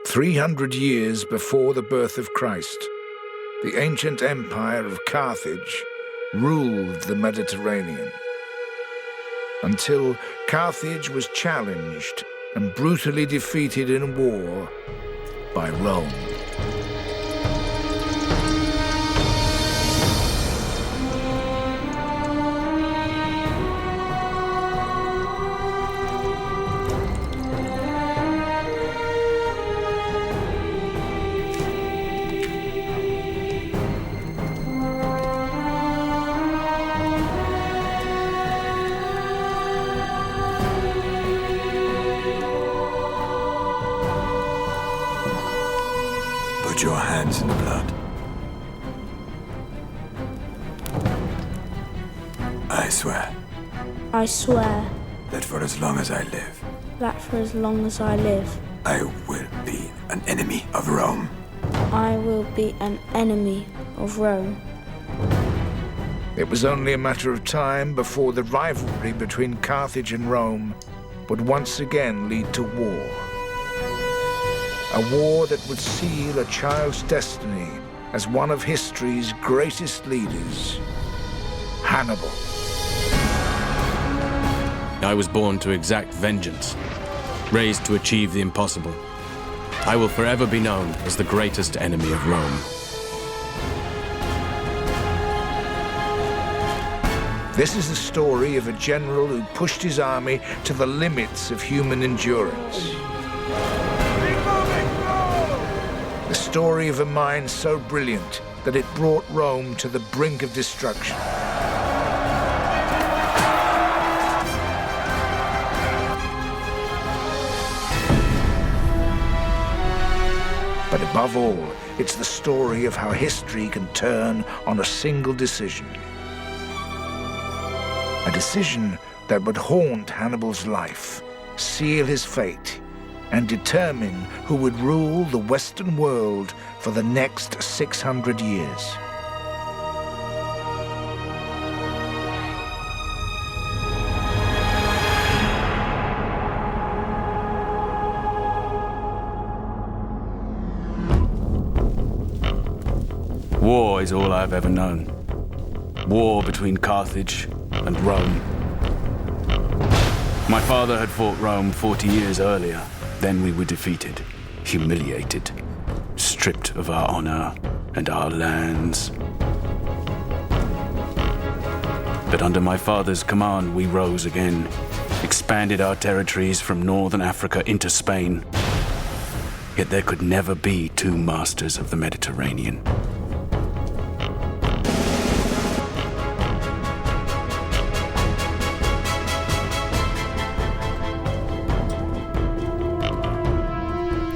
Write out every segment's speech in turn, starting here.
300 years before the birth of Christ, the ancient empire of Carthage ruled the Mediterranean, until Carthage was challenged and brutally defeated in war by Rome. Put your hands in the blood. I swear I swear that for as long as I live, that for as long as I live, I will be an enemy of Rome. I will be an enemy of Rome. It was only a matter of time before the rivalry between Carthage and Rome would once again lead to war. A war that would seal a child's destiny as one of history's greatest leaders, Hannibal. I was born to exact vengeance, raised to achieve the impossible. I will forever be known as the greatest enemy of Rome. This is the story of a general who pushed his army to the limits of human endurance. The story of a mind so brilliant that it brought Rome to the brink of destruction. But above all, it's the story of how history can turn on a single decision. A decision that would haunt Hannibal's life, seal his fate, and determine who would rule the Western world for the next 600 years. War is all I've ever known. War between Carthage and Rome. My father had fought Rome 40 years earlier. Then we were defeated, humiliated, stripped of our honor and our lands. But under my father's command, we rose again, expanded our territories from northern Africa into Spain. Yet there could never be two masters of the Mediterranean.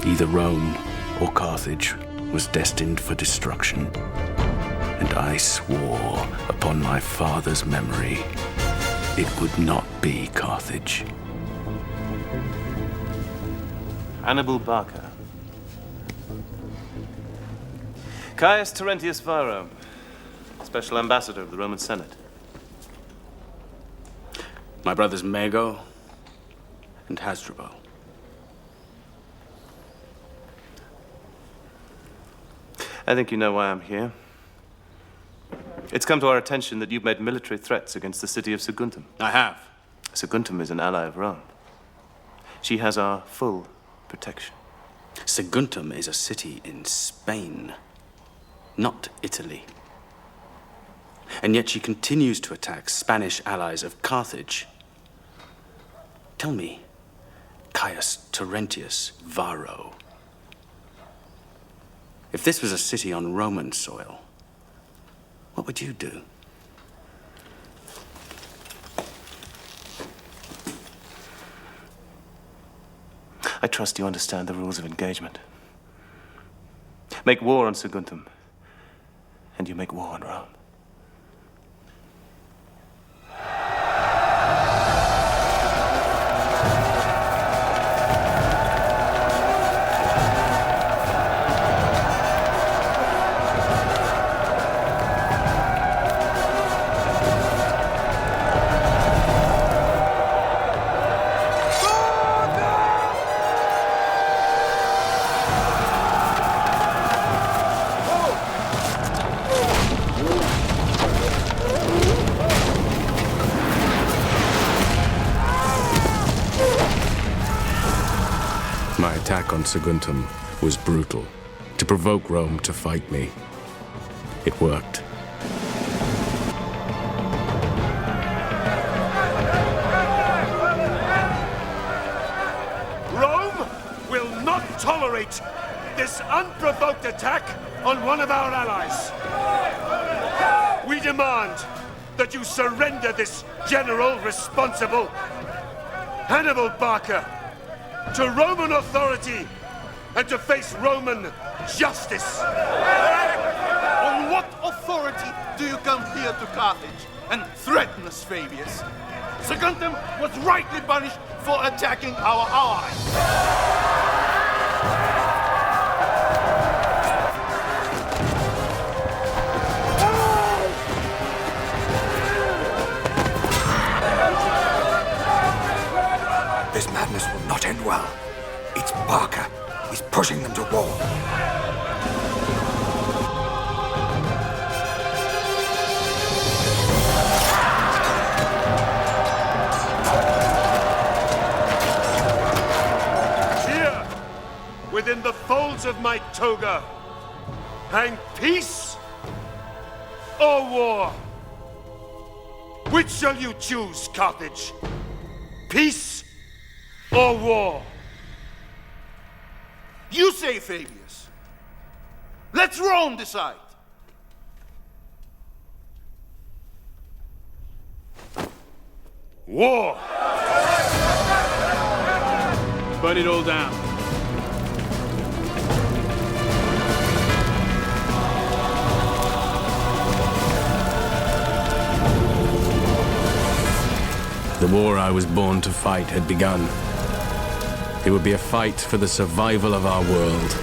Either Rome or Carthage was destined for destruction, and I swore upon my father's memory it would not be Carthage. Hannibal Barca. Caius Terentius Varro, Special Ambassador of the Roman Senate. My brothers Mago and Hasdrubal. I think you know why I'm here. It's come to our attention that you've made military threats against the city of Saguntum. I have. Saguntum is an ally of Rome. She has our full protection. Saguntum is a city in Spain, not Italy. And yet she continues to attack Spanish allies of Carthage. Tell me, Caius Terentius Varro, if this was a city on Roman soil, what would you do? I trust you understand the rules of engagement. Make war on Saguntum, and you make war on Rome. My attack on Saguntum was brutal, to provoke Rome to fight me. It worked. Rome will not tolerate this unprovoked attack on one of our allies. We demand that you surrender this general responsible, Hannibal Barca, to Roman authority and to face Roman justice. On what authority do you come here to Carthage and threaten us, Fabius? Saguntum was rightly punished for attacking our allies. This madness will not end well. It's Barca. He's pushing them to war. Here, within the folds of my toga, hang peace or war. Which shall you choose, Carthage? Peace or war? You say, Fabius. Let Rome decide. War! Burn it all down. The war I was born to fight had begun. It would be a fight for the survival of our world.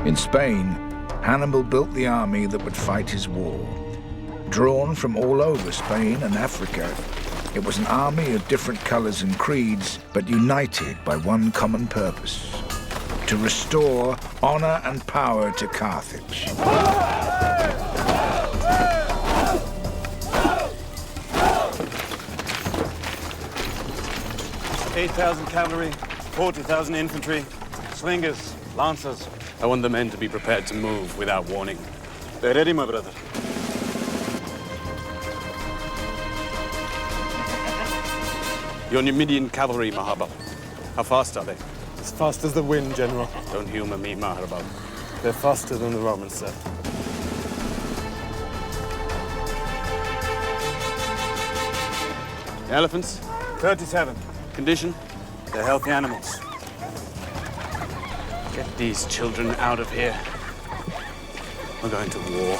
In Spain, Hannibal built the army that would fight his war. Drawn from all over Spain and Africa, it was an army of different colors and creeds, but united by one common purpose: to restore honor and power to Carthage. "8,000 cavalry, 40,000 infantry, slingers, lancers." I want the men to be prepared to move without warning. They're ready, my brother. Your Numidian cavalry, Maharbal. How fast are they? As fast as the wind, General. Don't humor me, Maharbal. They're faster than the Romans, sir. Elephants? 37. Condition? They're healthy animals. Get these children out of here. We're going to war.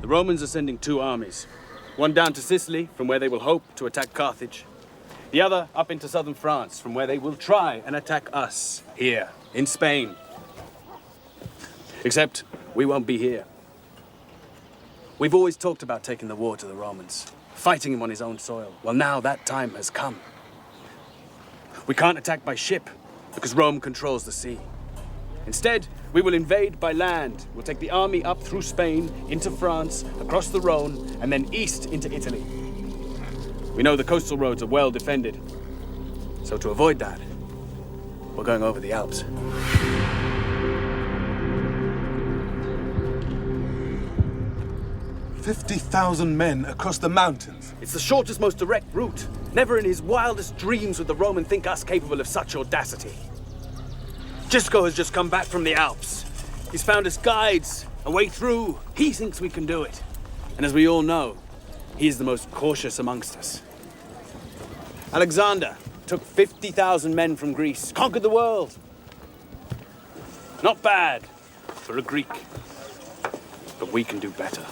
The Romans are sending two armies. One down to Sicily, from where they will hope to attack Carthage. The other up into southern France, from where they will try and attack us, here, in Spain. Except, we won't be here. We've always talked about taking the war to the Romans, fighting him on his own soil. Well, now that time has come. We can't attack by ship, because Rome controls the sea. Instead, we will invade by land. We'll take the army up through Spain, into France, across the Rhone, and then east into Italy. We know the coastal roads are well defended. So to avoid that, we're going over the Alps. "50,000 men across the mountains." It's the shortest, most direct route. Never in his wildest dreams would the Roman think us capable of such audacity. Gisco has just come back from the Alps. He's found us guides, a way through. He thinks we can do it. And as we all know, he is the most cautious amongst us. Alexander took 50,000 men from Greece, conquered the world. Not bad for a Greek, but we can do better.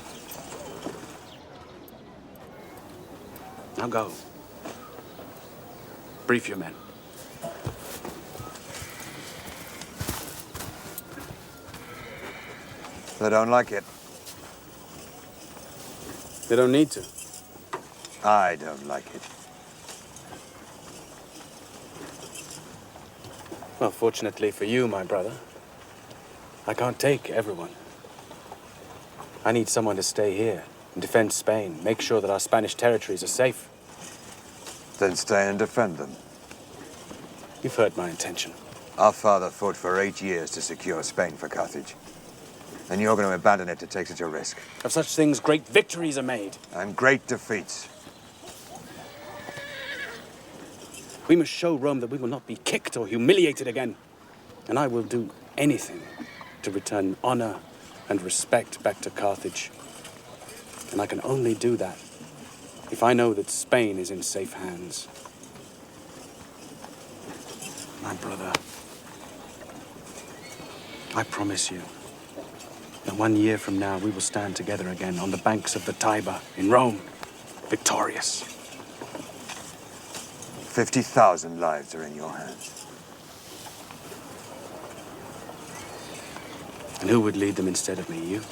Now go. Brief your men. They don't like it. They don't need to. I don't like it. Well, fortunately for you, my brother, I can't take everyone. I need someone to stay here and defend Spain, make sure that our Spanish territories are safe. Then stay and defend them. You've heard my intention. Our father fought for 8 years to secure Spain for Carthage. And you're going to abandon it to take such a risk. Of such things, great victories are made. And great defeats. We must show Rome that we will not be kicked or humiliated again. And I will do anything to return honor and respect back to Carthage. And I can only do that if I know that Spain is in safe hands. My brother, I promise you that 1 year from now we will stand together again on the banks of the Tiber in Rome, victorious. 50,000 lives are in your hands. And who would lead them instead of me? You?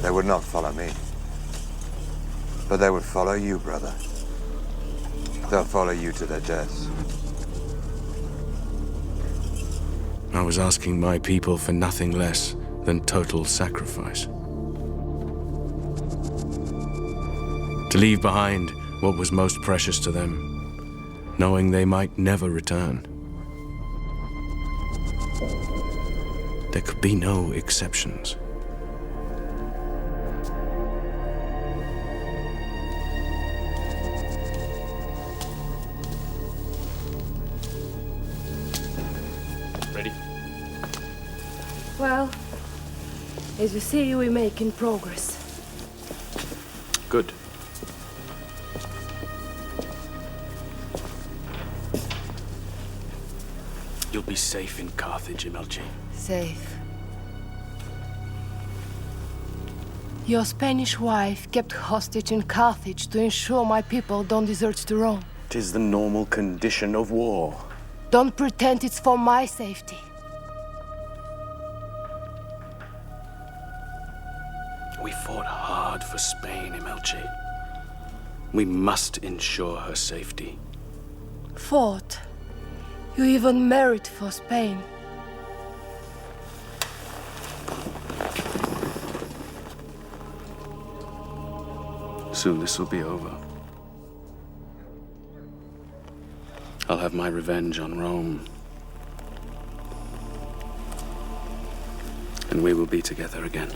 They would not follow me. But they would follow you, brother. They'll follow you to their deaths. I was asking my people for nothing less than total sacrifice. To leave behind what was most precious to them, knowing they might never return. There could be no exceptions. Ready? Well, as you see, we're making progress. Good. You'll be safe in Carthage, Imelchi. Safe. Your Spanish wife kept hostage in Carthage to ensure my people don't desert to Rome. 'Tis the normal condition of war. Don't pretend it's for my safety. We fought hard for Spain, Imelchi. We must ensure her safety. Fought. You even married for Spain. Soon this will be over. I'll have my revenge on Rome. And we will be together again.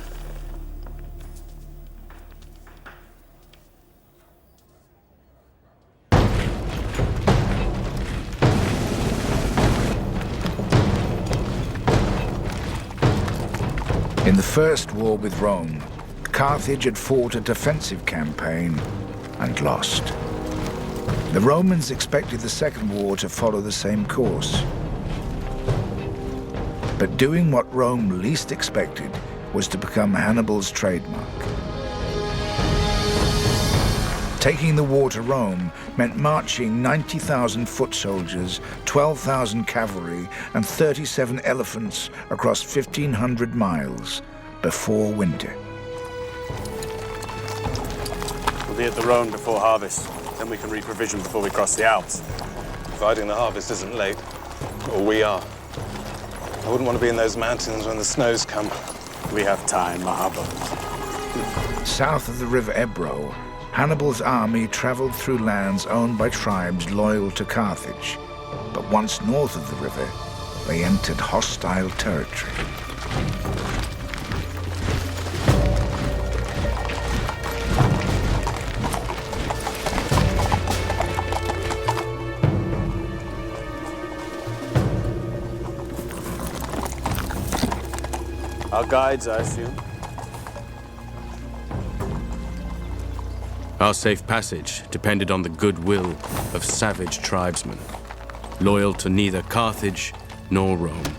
In the first war with Rome, Carthage had fought a defensive campaign and lost. The Romans expected the second war to follow the same course. But doing what Rome least expected was to become Hannibal's trademark. Taking the war to Rome meant marching 90,000 foot soldiers, 12,000 cavalry, and 37 elephants across 1,500 miles before winter. We'll be at the Rhone before harvest. Then we can reprovision before we cross the Alps. Providing the harvest isn't late, or we are. I wouldn't want to be in those mountains when the snows come. We have time, Mahaba. South of the river Ebro, Hannibal's army traveled through lands owned by tribes loyal to Carthage. But once north of the river, they entered hostile territory. Our guides, I assume. Our safe passage depended on the goodwill of savage tribesmen, loyal to neither Carthage nor Rome,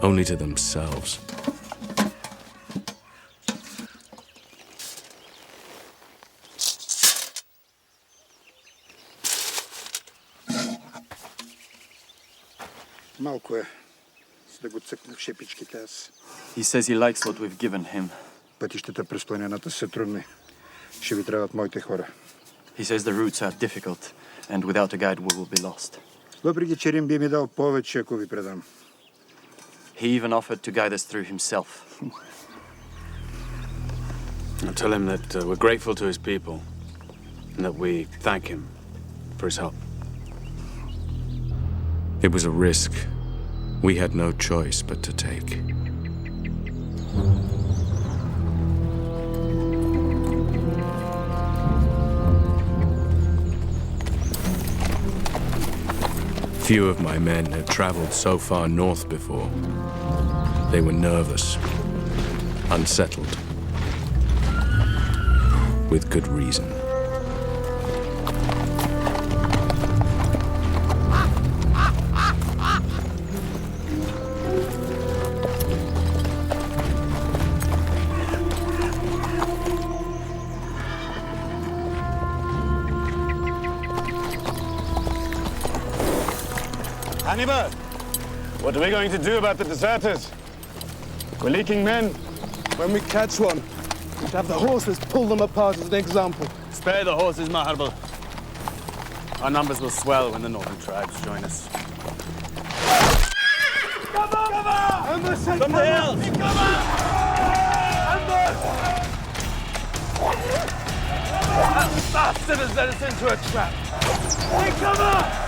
only to themselves. Малко е, за да го цъкна в шепичките аз. He says he likes what we've given him. Пътищата през планината са трудни. Ще ви трябват моите хора. He says the routes are difficult, and without a guide we will be lost. Въпреки че Рим би ми дал повече, ако ви предам. He even offered to guide us through himself. I'll tell him that we're grateful to his people, and that we thank him for his help. It was a risk we had no choice but to take. Few of my men had traveled so far north before. They were nervous, unsettled, with good reason. Hannibal! What are we going to do about the deserters? We're leaking men. When we catch one, we should have the horses pull them apart as an example. Spare the horses, Hannibal. Our numbers will swell when the northern tribes join us. Cover! Ambush! From the hills! Cover! Ambush! That bastard has led us into a trap. Take cover!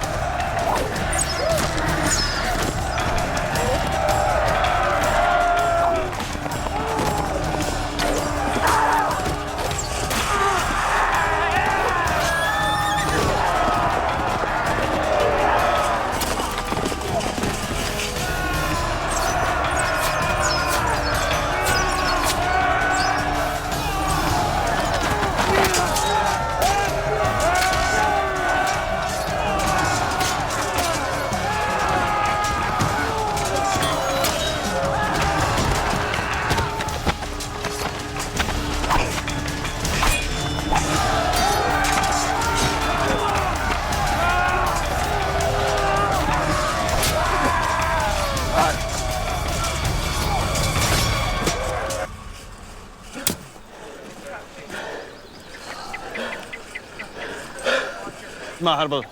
Hannibal.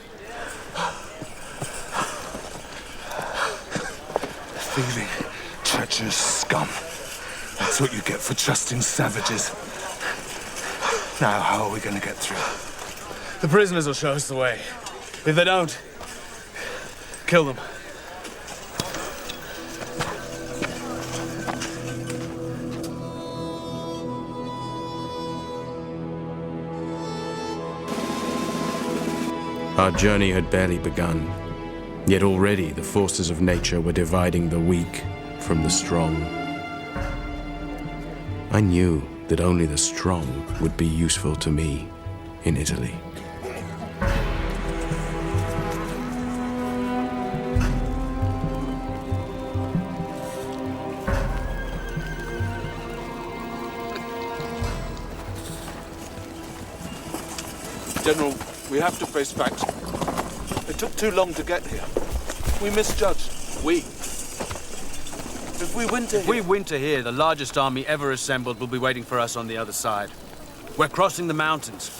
Thieving, treacherous scum. That's what you get for trusting savages. Now, how are we going to get through? The prisoners will show us the way. If they don't, kill them. Our journey had barely begun, yet already the forces of nature were dividing the weak from the strong. I knew that only the strong would be useful to me in Italy. General, we have to face facts. It took too long to get here. We misjudged. If we winter here, the largest army ever assembled will be waiting for us on the other side. We're crossing the mountains.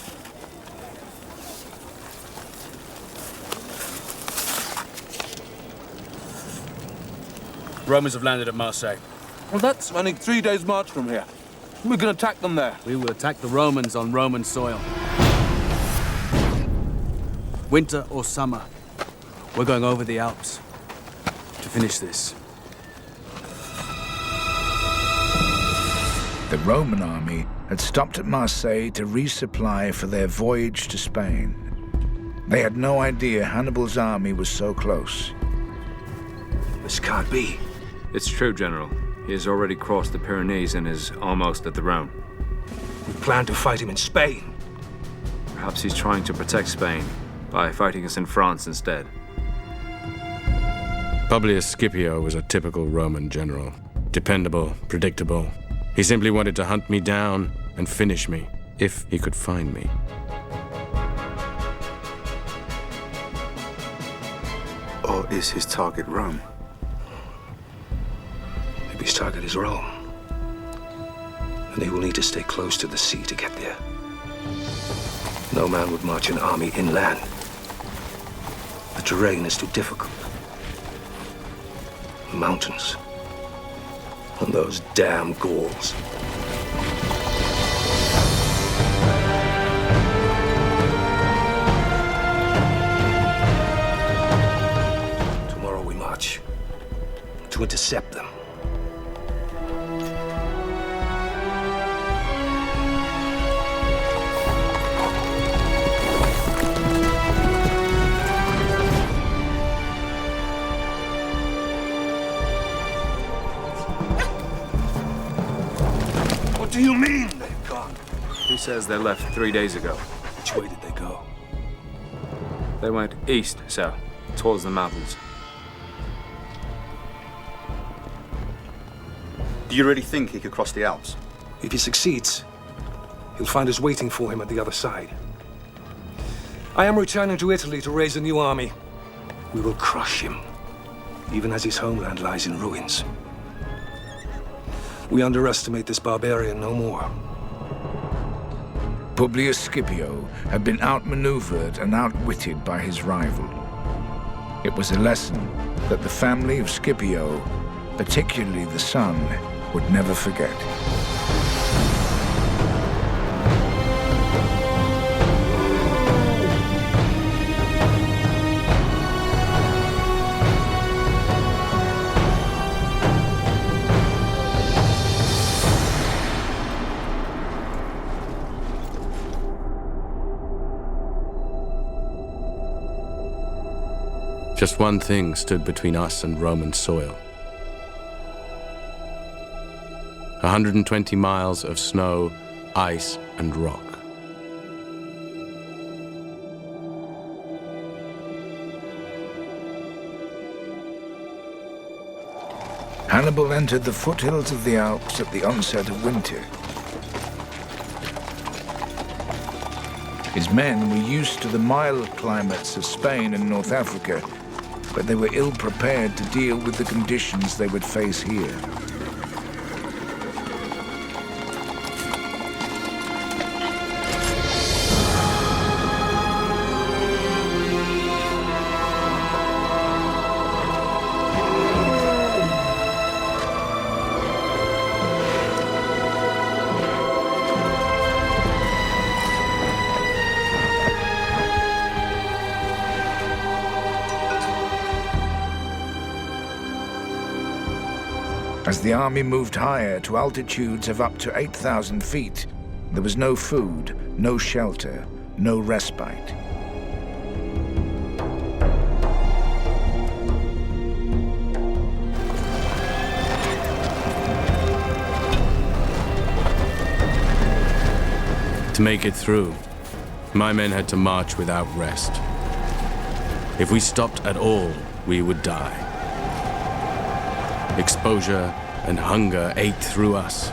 Romans have landed at Marseille. Well, that's only 3 days' march from here. We can attack them there. We will attack the Romans on Roman soil. Winter or summer, we're going over the Alps to finish this. The Roman army had stopped at Marseille to resupply for their voyage to Spain. They had no idea Hannibal's army was so close. This can't be. It's true, General. He has already crossed the Pyrenees and is almost at the Rhone. We plan to fight him in Spain. Perhaps he's trying to protect Spain by fighting us in France instead. Publius Scipio was a typical Roman general. Dependable, predictable. He simply wanted to hunt me down and finish me, if he could find me. Or is his target Rome? Maybe his target is Rome. and they will need to stay close to the sea to get there. No man would march an army inland. The terrain is too difficult. Mountains. And those damn Gauls. Tomorrow we march to intercept them. What do you mean they've gone? He says they left 3 days ago. Which way did they go? They went east, sir, towards the mountains. Do you really think he could cross the Alps? If he succeeds, he'll find us waiting for him at the other side. I am returning to Italy to raise a new army. We will crush him, even as his homeland lies in ruins. We underestimate this barbarian no more. Publius Scipio had been outmaneuvered and outwitted by his rival. It was a lesson that the family of Scipio, particularly the son, would never forget. Just one thing stood between us and Roman soil. 120 miles of snow, ice, and rock. Hannibal entered the foothills of the Alps at the onset of winter. His men were used to the mild climates of Spain and North Africa, but they were ill-prepared to deal with the conditions they would face here. As the army moved higher to altitudes of up to 8,000 feet, there was no food, no shelter, no respite. To make it through, my men had to march without rest. If we stopped at all, we would die. Exposure and hunger ate through us.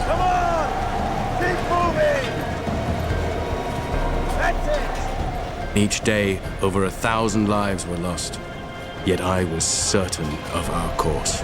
Come on! Keep moving! That's it! Each day, over 1,000 lives were lost. Yet I was certain of our course.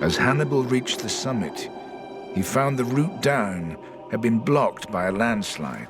As Hannibal reached the summit, he found the route down had been blocked by a landslide.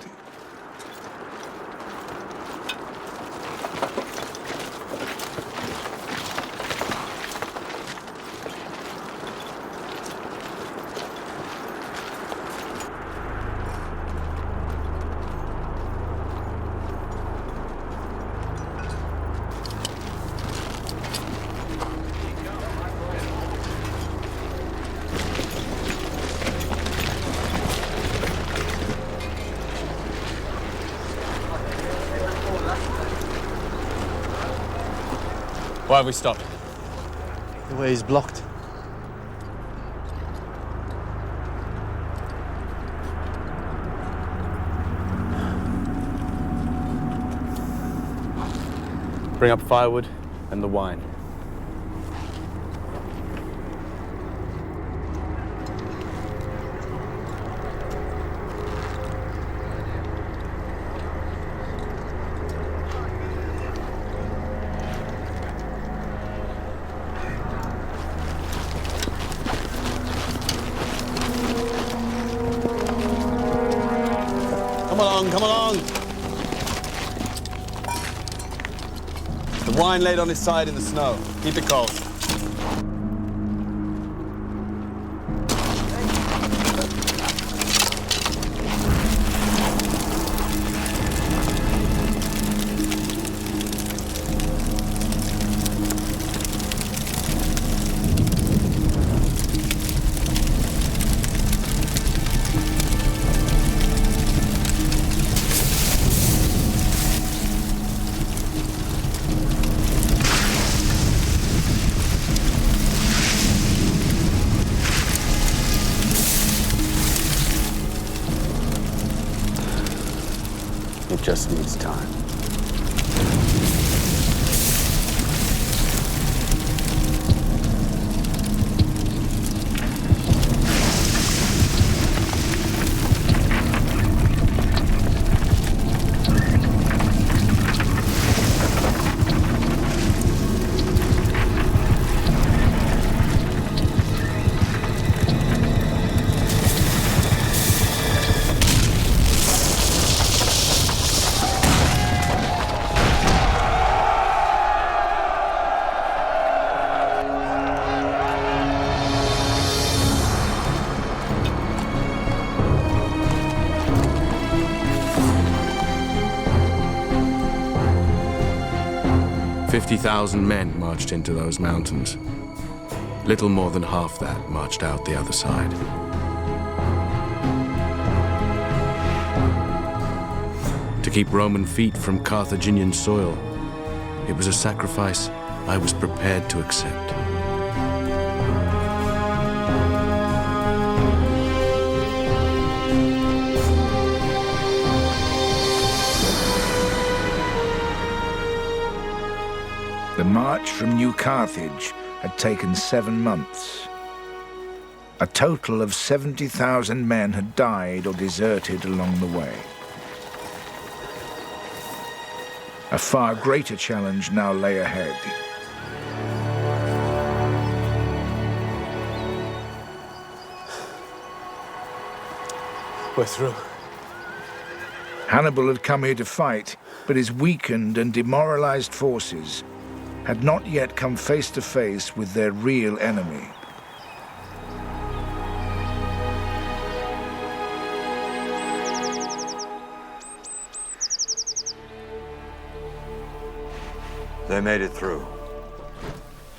Why have we stopped? The way is blocked. Bring up firewood and the wine. Come along! The wine laid on his side in the snow. Keep it cold. It just needs time. $50,000 men marched into those mountains. Little more than half that marched out the other side. To keep Roman feet from Carthaginian soil, it was a sacrifice I was prepared to accept. The march from New Carthage had taken 7 months. A total of 70,000 men had died or deserted along the way. A far greater challenge now lay ahead. We're through. Hannibal had come here to fight, but his weakened and demoralized forces had not yet come face to face with their real enemy. They made it through.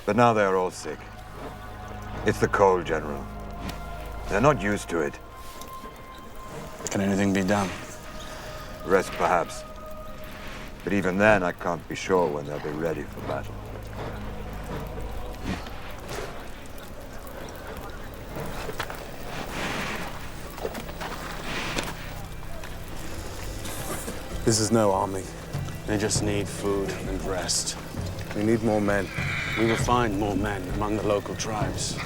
But now they are all sick. It's the cold, General. They're not used to it. Can anything be done? Rest, perhaps. But even then, I can't be sure when they'll be ready for battle. This is no army. They just need food and rest. We need more men. We will find more men among the local tribes.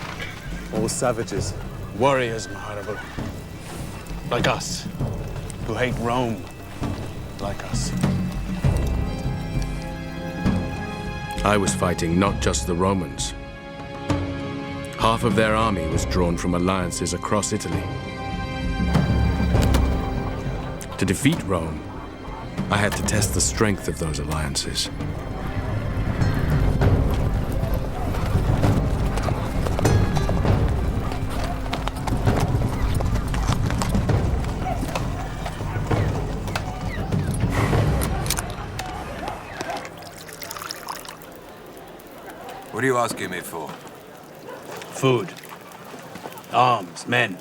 All savages, warriors, Hannibal. Like us, who hate Rome, like us. I was fighting not just the Romans. Half of their army was drawn from alliances across Italy. To defeat Rome, I had to test the strength of those alliances. What are you asking me for? Food. Arms, men.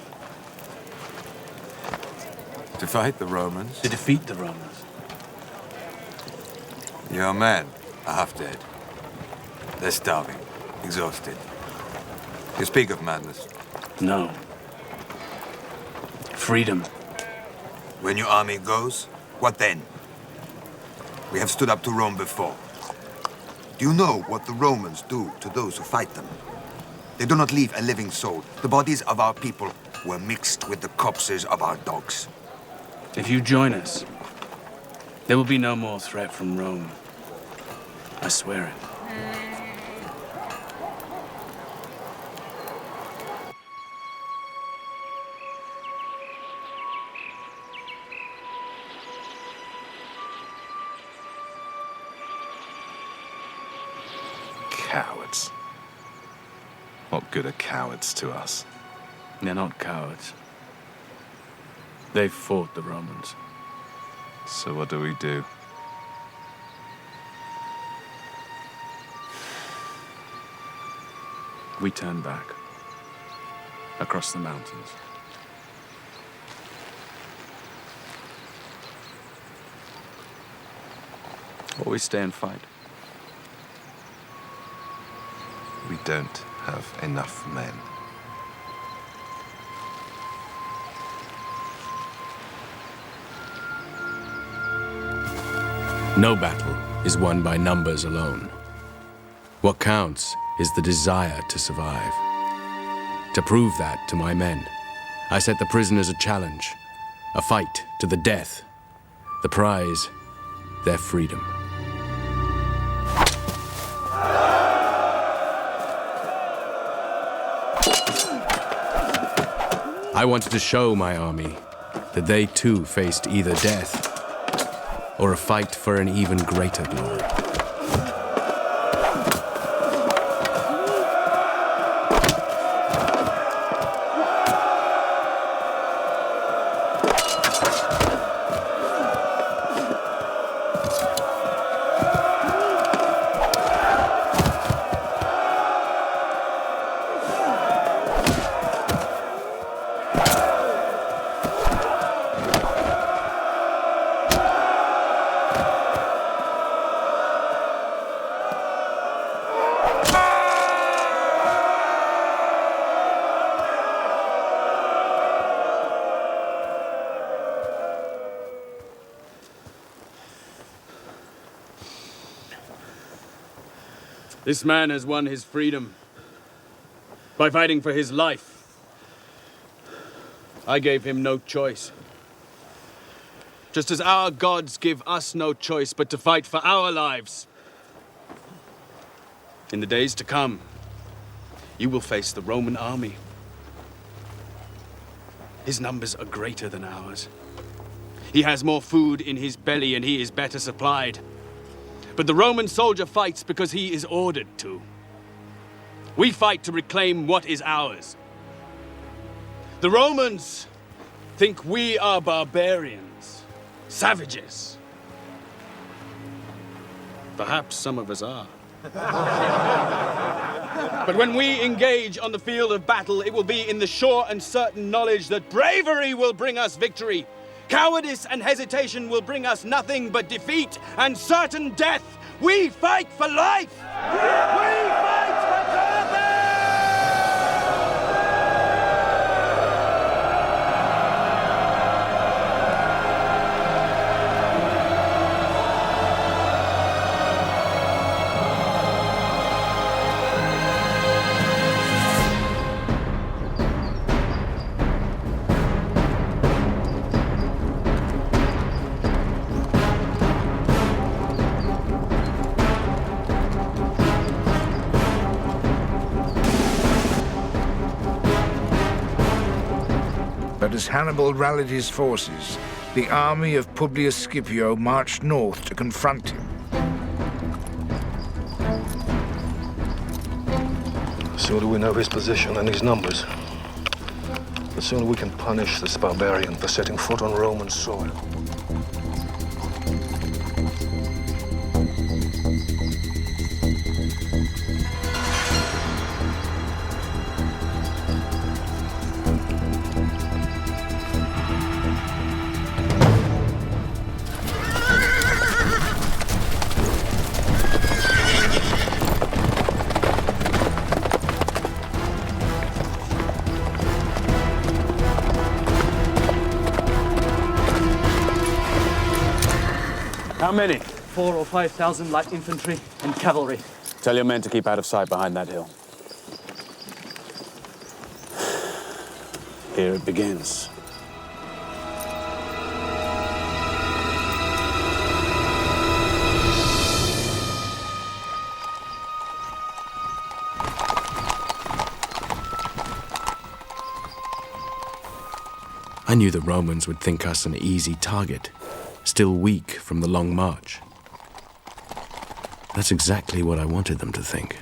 To fight the Romans? To defeat the Romans. Your men are half dead. They're starving, exhausted. You speak of madness. No. Freedom. When your army goes, what then? We have stood up to Rome before. Do you know what the Romans do to those who fight them? They do not leave a living soul. The bodies of our people were mixed with the corpses of our dogs. If you join us, there will be no more threat from Rome. I swear it. Cowards. What good are cowards to us? They're not cowards. They've fought the Romans. So what do we do? We turn back. Across the mountains. Or we stay and fight. We don't have enough men. No battle is won by numbers alone. What counts is the desire to survive. To prove that to my men, I set the prisoners a challenge, a fight to the death. The prize, their freedom. I wanted to show my army that they too faced either death or a fight for an even greater glory. This man has won his freedom by fighting for his life. I gave him no choice. Just as our gods give us no choice but to fight for our lives. In the days to come, you will face the Roman army. His numbers are greater than ours. He has more food in his belly and he is better supplied. But the Roman soldier fights because he is ordered to. We fight to reclaim what is ours. The Romans think we are barbarians, savages. Perhaps some of us are. But when we engage on the field of battle, it will be in the sure and certain knowledge that bravery will bring us victory. Cowardice and hesitation will bring us nothing but defeat and certain death. We fight for life! We fight for Carthage! But as Hannibal rallied his forces, the army of Publius Scipio marched north to confront him. The sooner we know his position and his numbers, the sooner we can punish this barbarian for setting foot on Roman soil. How many? 4,000 or 5,000 light infantry and cavalry. Tell your men to keep out of sight behind that hill. Here it begins. I knew the Romans would think us an easy target, still weak from the long march. That's exactly what I wanted them to think.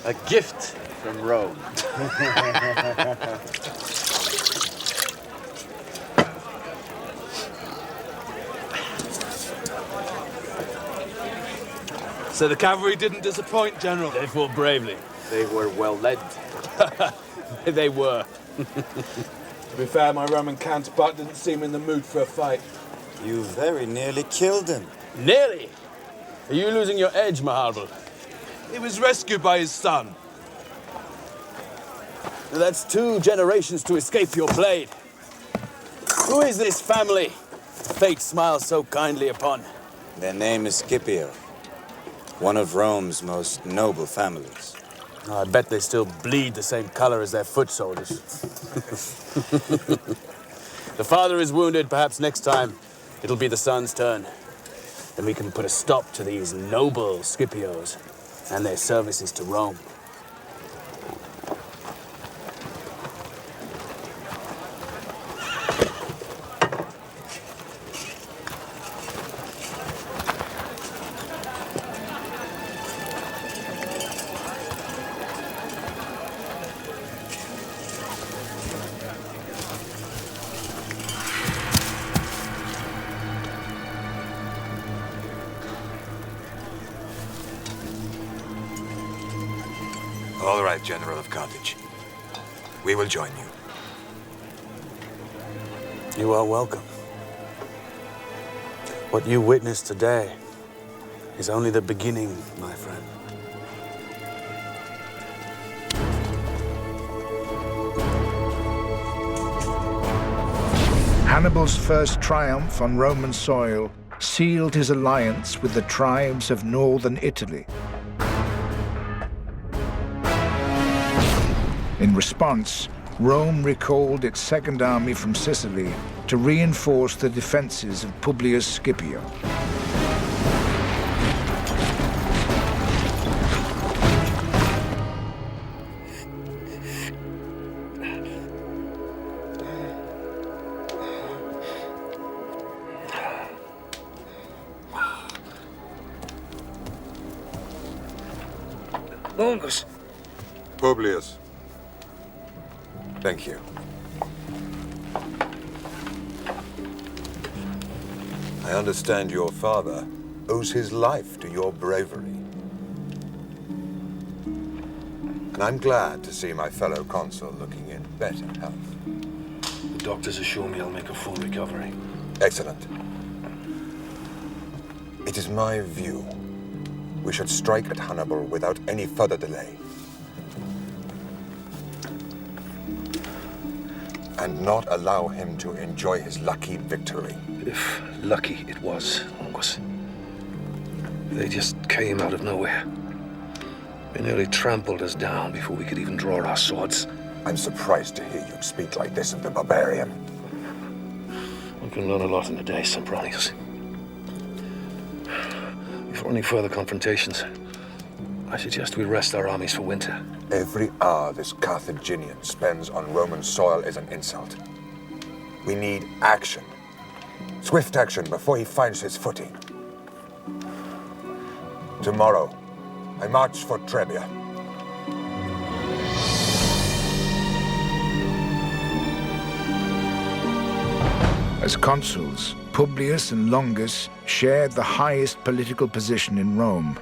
A gift from Rome. So the cavalry didn't disappoint, General? They fought bravely. They were well led. They were. To be fair, my Roman counterpart didn't seem in the mood for a fight. You very nearly killed him. Nearly? Are you losing your edge, Hannibal? He was rescued by his son. That's 2 generations to escape your blade. Who is this family fate smiles so kindly upon? Their name is Scipio, one of Rome's most noble families. Oh, I bet they still bleed the same color as their foot soldiers. The father is wounded. Perhaps next time it'll be the son's turn. Then we can put a stop to these noble Scipios and their services to Rome. All right, General of Carthage. We will join you. You are welcome. What you witnessed today is only the beginning, my friend. Hannibal's first triumph on Roman soil sealed his alliance with the tribes of northern Italy. In response, Rome recalled its second army from Sicily to reinforce the defenses of Publius Scipio. Longus. Publius. Thank you. I understand your father owes his life to your bravery. And I'm glad to see my fellow consul looking in better health. doctors assure me I'll make a full recovery. Excellent. It is my view we should strike at Hannibal without any further delay. And not allow him to enjoy his lucky victory. If lucky it was, August. They just came out of nowhere. They nearly trampled us down before we could even draw our swords. I'm surprised to hear you speak like this of the barbarian. We can learn a lot in a day, Sempronius. Before any further confrontations, I suggest we rest our armies for winter. Every hour this Carthaginian spends on Roman soil is an insult. We need action. Swift action before he finds his footing. Tomorrow, I march for Trebia. As consuls, Publius and Longus shared the highest political position in Rome.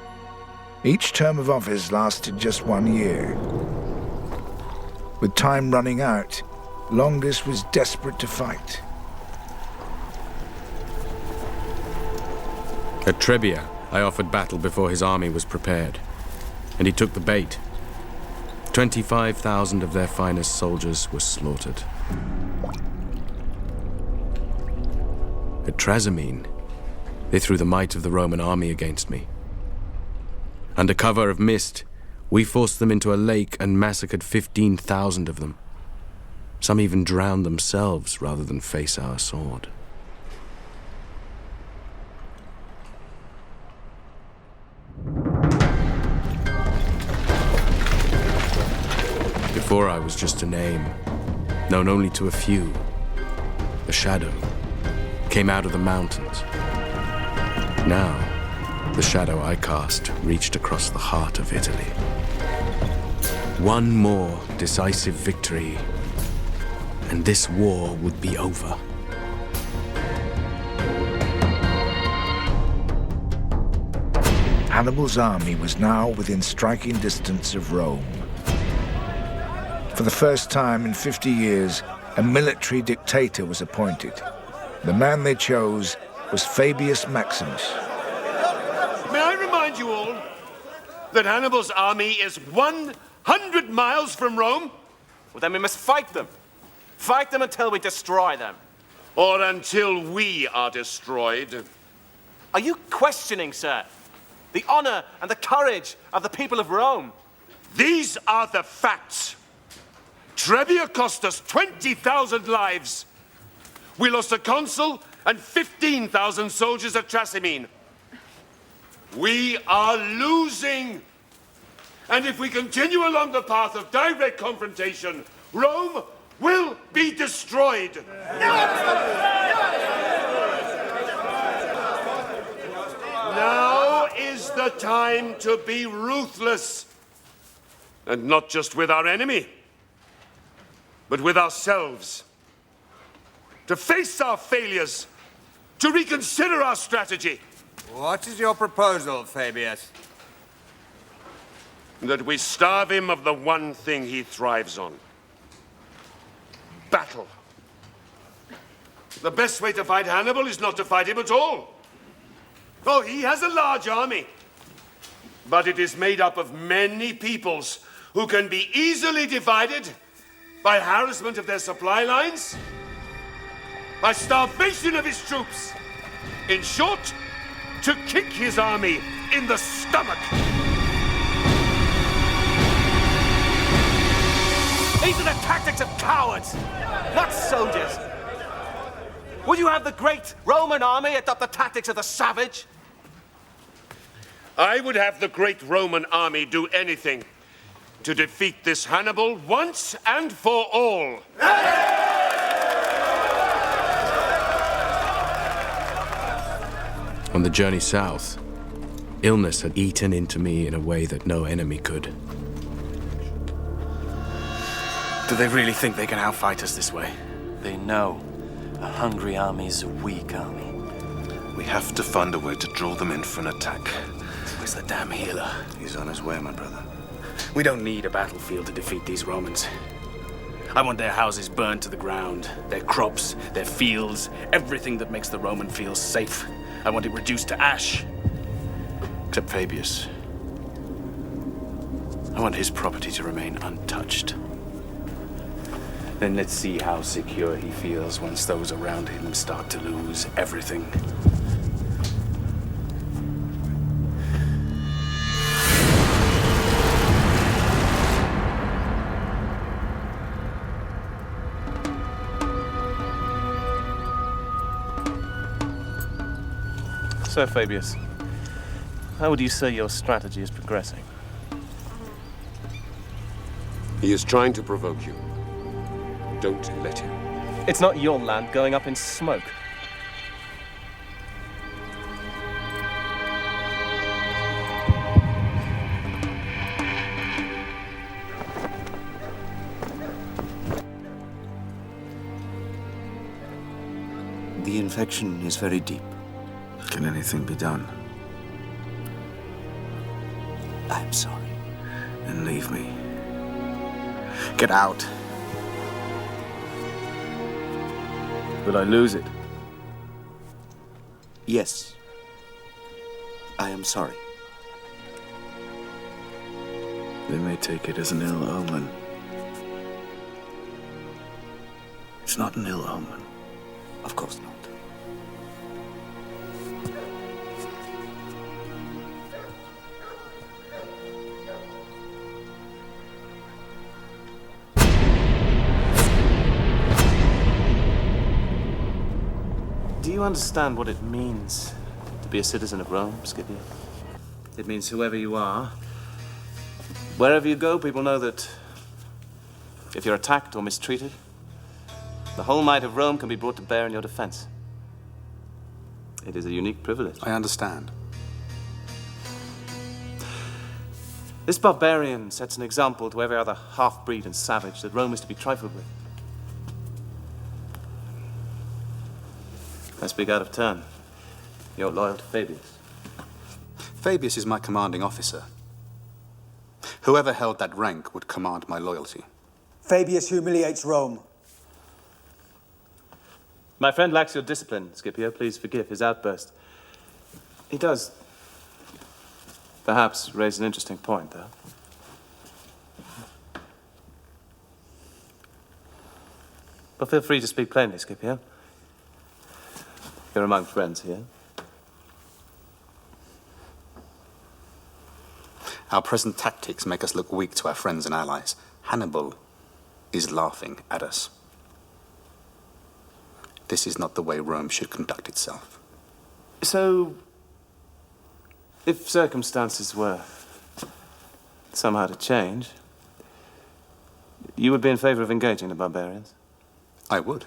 Each term of office lasted just 1 year. With time running out, Longus was desperate to fight. At Trebia, I offered battle before his army was prepared, and he took the bait. 25,000 of their finest soldiers were slaughtered. At Trasimene, they threw the might of the Roman army against me. Under cover of mist, we forced them into a lake and massacred 15,000 of them. Some even drowned themselves rather than face our sword. Before I was just a name, known only to a few. The shadow came out of the mountains. Now, the shadow I cast reached across the heart of Italy. One more decisive victory, and this war would be over. Hannibal's army was now within striking distance of Rome. For the first time in 50 years, a military dictator was appointed. The man they chose was Fabius Maximus. May I remind you all that Hannibal's army is 100 miles from Rome? Well, then we must fight them. Fight them until we destroy them. Or until we are destroyed. Are you questioning, sir, the honor and the courage of the people of Rome? These are the facts. Trebia cost us 20,000 lives. We lost a consul and 15,000 soldiers at Trasimene. We are losing. And if we continue along the path of direct confrontation, Rome will be destroyed. Now is the time to be ruthless. And not just with our enemy, but with ourselves. To face our failures, to reconsider our strategy. What is your proposal, Fabius? That we starve him of the one thing he thrives on. Battle. The best way to fight Hannibal is not to fight him at all. Oh, he has a large army. But it is made up of many peoples who can be easily divided by harassment of their supply lines, by starvation of his troops. In short, to kick his army in the stomach. These are the tactics of cowards, not soldiers. Would you have the great Roman army adopt the tactics of the savage? I would have the great Roman army do anything to defeat this Hannibal once and for all. On the journey south, illness had eaten into me in a way that no enemy could. Do they really think they can outfight us this way? They know a hungry army is a weak army. We have to find a way to draw them in for an attack. Where's the damn healer? He's on his way, my brother. We don't need a battlefield to defeat these Romans. I want their houses burned to the ground, their crops, their fields, everything that makes the Roman feel safe. I want it reduced to ash. Except Fabius. I want his property to remain untouched. Then let's see how secure he feels once those around him start to lose everything. So, Fabius, how would you say your strategy is progressing? He is trying to provoke you. Don't let him. It's not your land going up in smoke. The infection is very deep. Can anything be done? I'm sorry. Then leave me. Get out. Will I lose it? Yes. I am sorry. They may take it as an ill omen. It's not an ill omen. Of course not. Do you understand what it means to be a citizen of Rome, Scipio? It means whoever you are, wherever you go, people know that if you're attacked or mistreated, the whole might of Rome can be brought to bear in your defense. It is a unique privilege. I understand. This barbarian sets an example to every other half-breed and savage that Rome is to be trifled with. I speak out of turn. You're loyal to Fabius. Fabius is my commanding officer. Whoever held that rank would command my loyalty. Fabius humiliates Rome. My friend lacks your discipline, Scipio. Please forgive his outburst. He does perhaps raise an interesting point, though. But feel free to speak plainly, Scipio. You're among friends here. Our present tactics make us look weak to our friends and allies. Hannibal is laughing at us. This is not the way Rome should conduct itself. So, if circumstances were somehow to change, you would be in favor of engaging the barbarians? I would.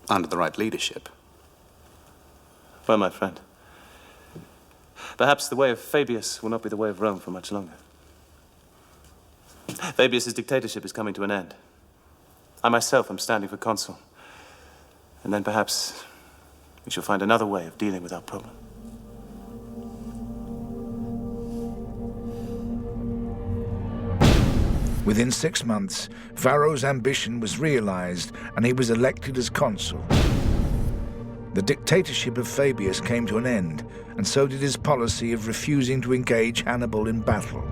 Under the right leadership. Well, my friend, perhaps the way of Fabius will not be the way of Rome for much longer. Fabius's dictatorship is coming to an end. I myself am standing for consul. And then perhaps we shall find another way of dealing with our problem. Within 6 months, Varro's ambition was realized and he was elected as consul. The dictatorship of Fabius came to an end, and so did his policy of refusing to engage Hannibal in battle.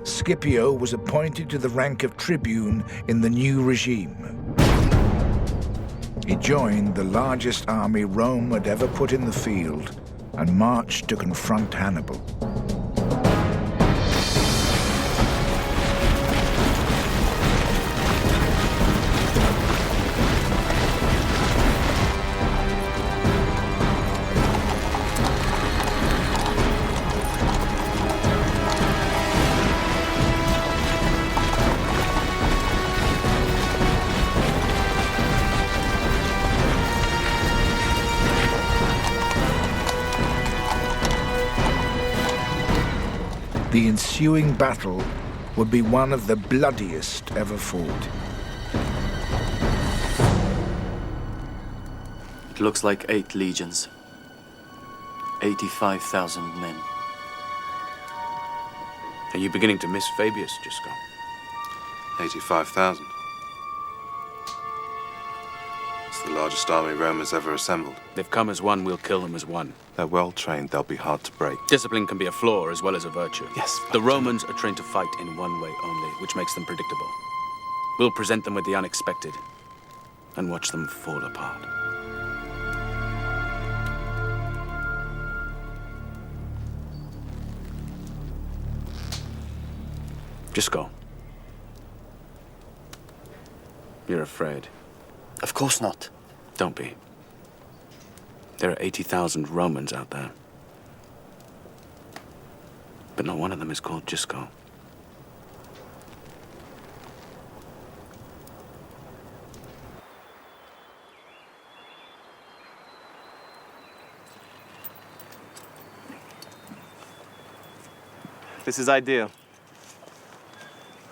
Scipio was appointed to the rank of tribune in the new regime. He joined the largest army Rome had ever put in the field and marched to confront Hannibal. The ensuing battle would be one of the bloodiest ever fought. It looks like 8 legions. 85,000 men. Are you beginning to miss Fabius, Gisco? 85,000. It's the largest army Rome has ever assembled. They've come as one, we'll kill them as one. They're well trained, they'll be hard to break. Discipline can be a flaw as well as a virtue. Yes. The Romans are trained to fight in one way only, which makes them predictable. We'll present them with the unexpected and watch them fall apart. Just go. You're afraid. Of course not. Don't be. There are 80,000 Romans out there. But not one of them is called Gisco. This is ideal.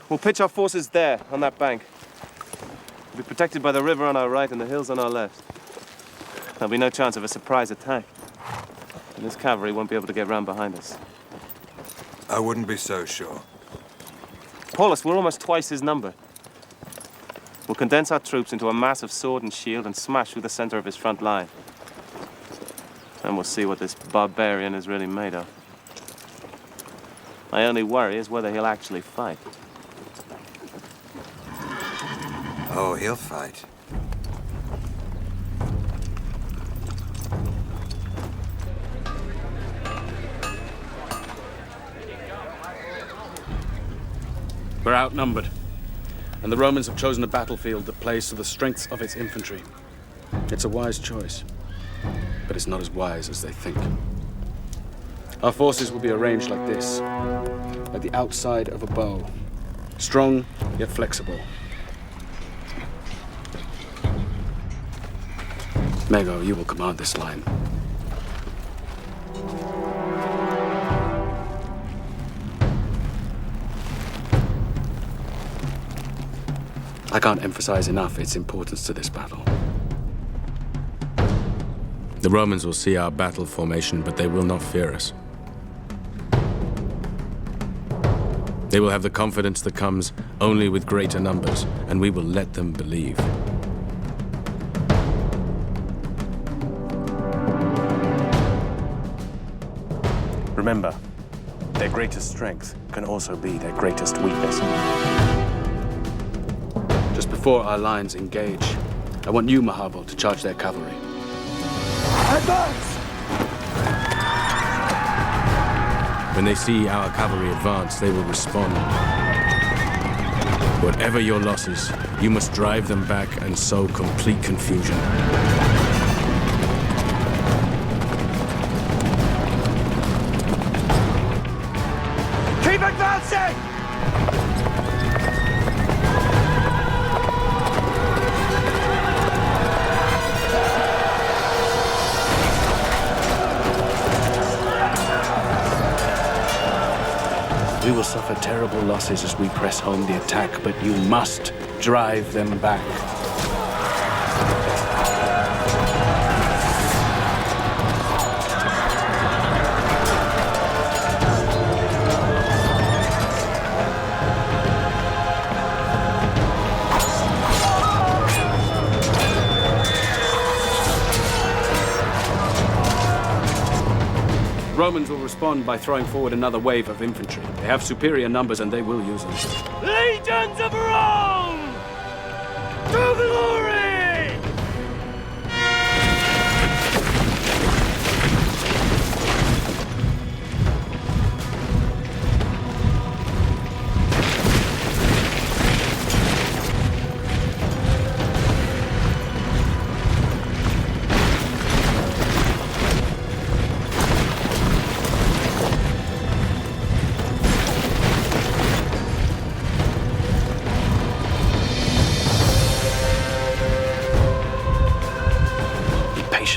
We'll pitch our forces there, on that bank. We'll be protected by the river on our right and the hills on our left. There'll be no chance of a surprise attack. And this cavalry won't be able to get round behind us. I wouldn't be so sure. Paulus, we're almost twice his number. We'll condense our troops into a mass of sword and shield and smash through the center of his front line. And we'll see what this barbarian is really made of. My only worry is whether he'll actually fight. Oh, he'll fight. We're outnumbered, and the Romans have chosen a battlefield that plays to the strengths of its infantry. It's a wise choice, but it's not as wise as they think. Our forces will be arranged like this, like the outside of a bow, strong yet flexible. Mago, you will command this line. I can't emphasize enough its importance to this battle. The Romans will see our battle formation, but they will not fear us. They will have the confidence that comes only with greater numbers, and we will let them believe. Remember, their greatest strength can also be their greatest weakness. Just before our lines engage, I want you, Hannibal, to charge their cavalry. Advance! When they see our cavalry advance, they will respond. Whatever your losses, you must drive them back and sow complete confusion. Keep advancing! We will suffer terrible losses as we press home the attack, but you must drive them back. Romans will respond by throwing forward another wave of infantry. They have superior numbers and they will use them. Legions of Rome! To glory!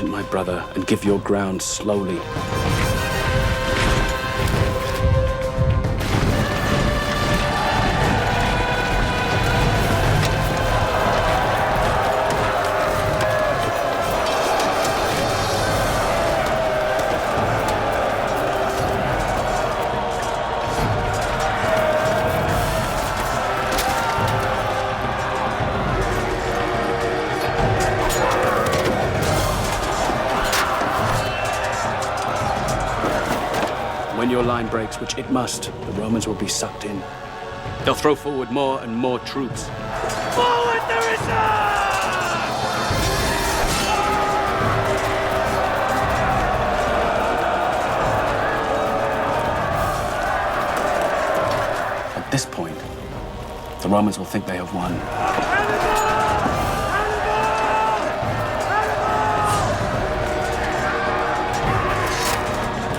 My brother, and give your ground slowly. your line breaks, which it must, the Romans will be sucked in. They'll throw forward more and more troops. Forward there is At this point, the Romans will think they have won.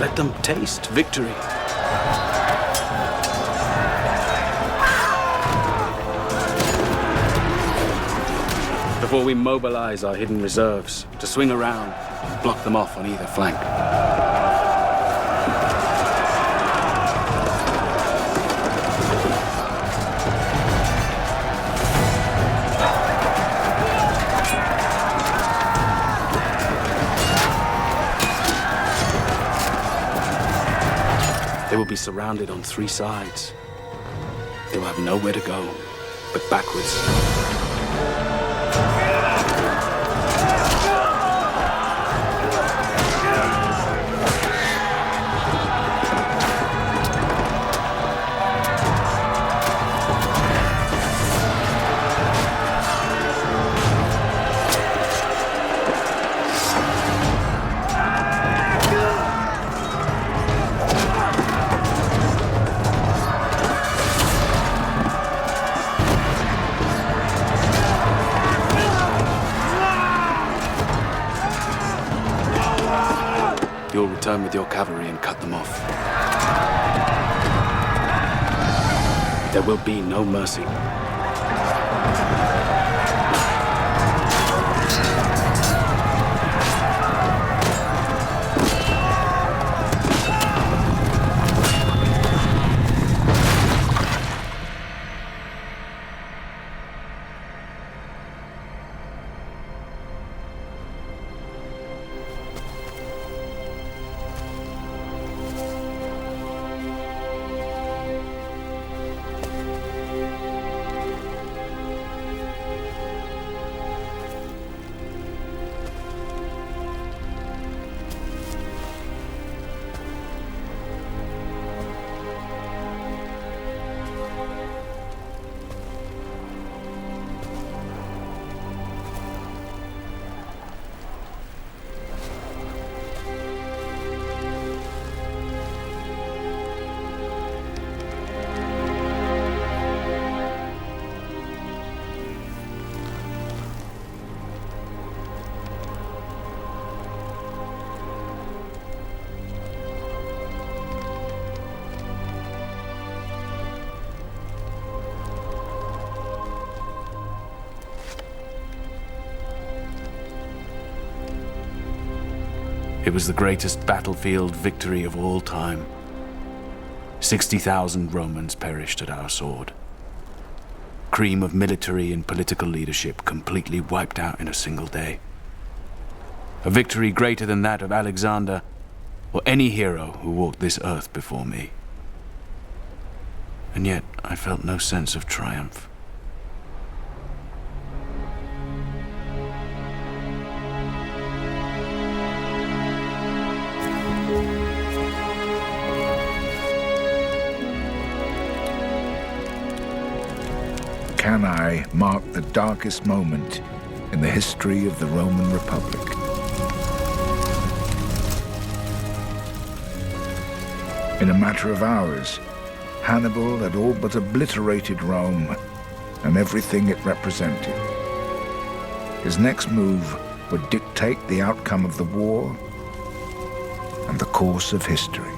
Let them taste victory. Before we mobilize our hidden reserves to swing around and block them off on either flank. They will be surrounded on three sides. They will have nowhere to go but backwards. You'll return with your cavalry and cut them off. There will be no mercy. It was the greatest battlefield victory of all time. 60,000 Romans perished at our sword. Cream of military and political leadership completely wiped out in a single day. A victory greater than that of Alexander or any hero who walked this earth before me. And yet I felt no sense of triumph. Cannae marked the darkest moment in the history of the Roman Republic. In a matter of hours, Hannibal had all but obliterated Rome and everything it represented. His next move would dictate the outcome of the war and the course of history.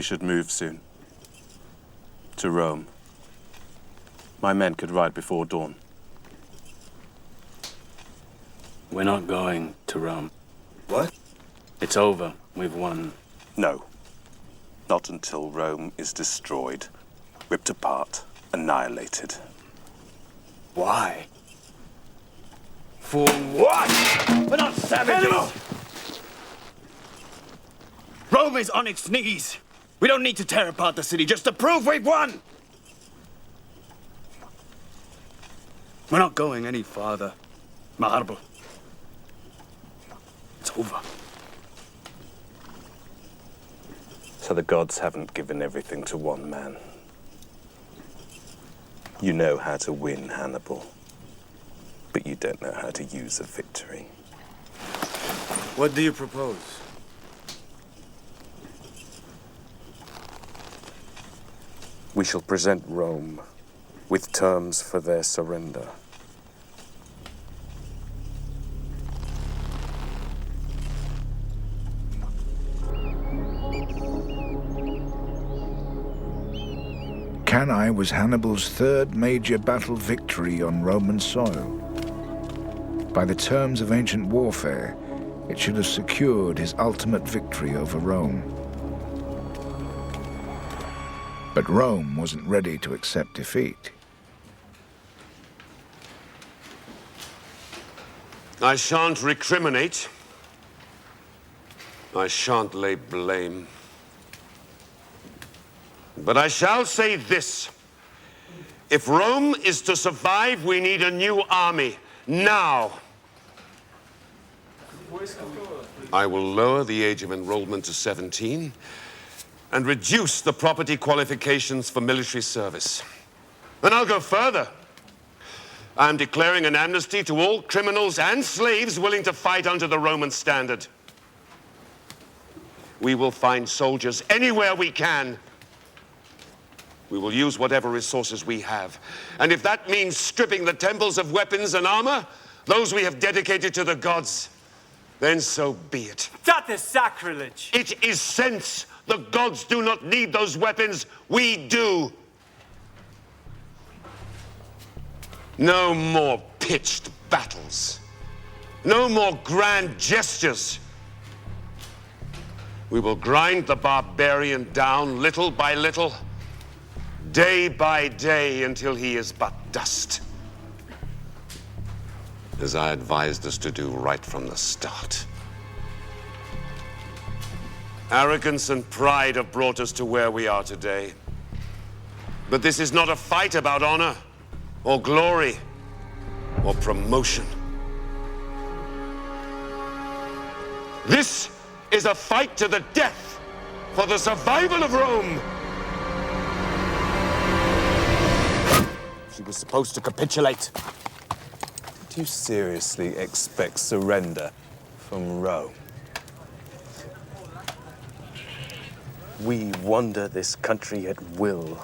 We should move soon. To Rome. My men could ride before dawn. We're not going to Rome. What? It's over. We've won. No. Not until Rome is destroyed, ripped apart, annihilated. Why? For what? We're not savages! Hannibal! Rome is on its knees. We don't need to tear apart the city just to prove we've won. We're not going any farther. Hannibal. It's over. So the gods haven't given everything to one man. You know how to win, Hannibal. But you don't know how to use a victory. What do you propose? We shall present Rome with terms for their surrender. Cannae was Hannibal's third major battle victory on Roman soil. By the terms of ancient warfare, it should have secured his ultimate victory over Rome. But Rome wasn't ready to accept defeat. I shan't recriminate. I shan't lay blame. But I shall say this. If Rome is to survive, we need a new army. Now. I will lower the age of enrollment to 17 and reduce the property qualifications for military service. And I'll go further. I'm declaring an amnesty to all criminals and slaves willing to fight under the Roman standard. We will find soldiers anywhere we can. We will use whatever resources we have. And if that means stripping the temples of weapons and armor, those we have dedicated to the gods, then so be it. That is sacrilege! It is sense. The gods do not need those weapons. We do. No more pitched battles. No more grand gestures. We will grind the barbarian down little by little, day by day, until he is but dust. As I advised us to do right from the start. Arrogance and pride have brought us to where we are today. But this is not a fight about honor, or glory, or promotion. This is a fight to the death for the survival of Rome. She was supposed to capitulate. Did you seriously expect surrender from Rome? We wander this country at will.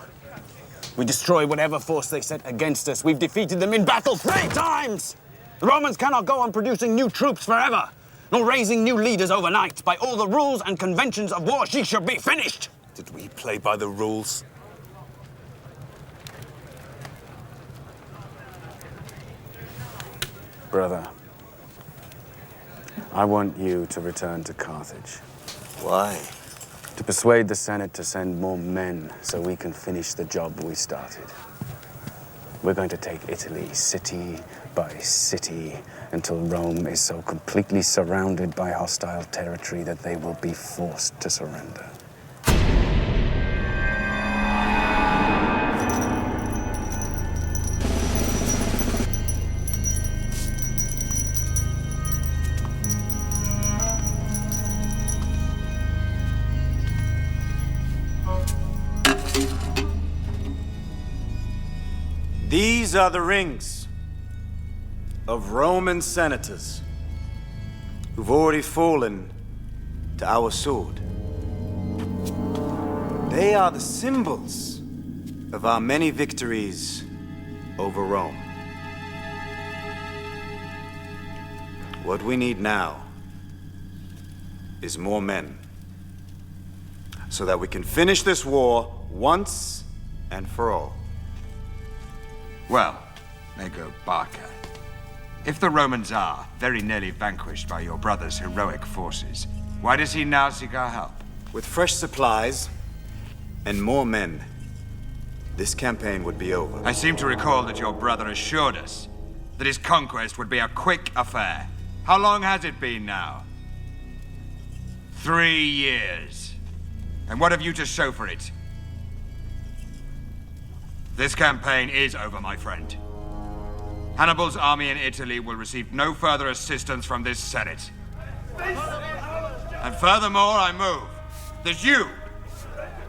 We destroy whatever force they set against us. We've defeated them in battle 3 times! The Romans cannot go on producing new troops forever, nor raising new leaders overnight. By all the rules and conventions of war, she should be finished! Did we play by the rules? Brother, I want you to return to Carthage. Why? To persuade the Senate to send more men so we can finish the job we started. We're going to take Italy city by city until Rome is so completely surrounded by hostile territory that they will be forced to surrender. These are the rings of Roman senators who've already fallen to our sword. They are the symbols of our many victories over Rome. What we need now is more men, so that we can finish this war once and for all. Well, there go Barca. If the Romans are very nearly vanquished by your brother's heroic forces, why does he now seek our help? With fresh supplies and more men, this campaign would be over. I seem to recall that your brother assured us that his conquest would be a quick affair. How long has it been now? 3 years. And what have you to show for it? This campaign is over, my friend. Hannibal's army in Italy will receive no further assistance from this Senate. And furthermore, I move that you,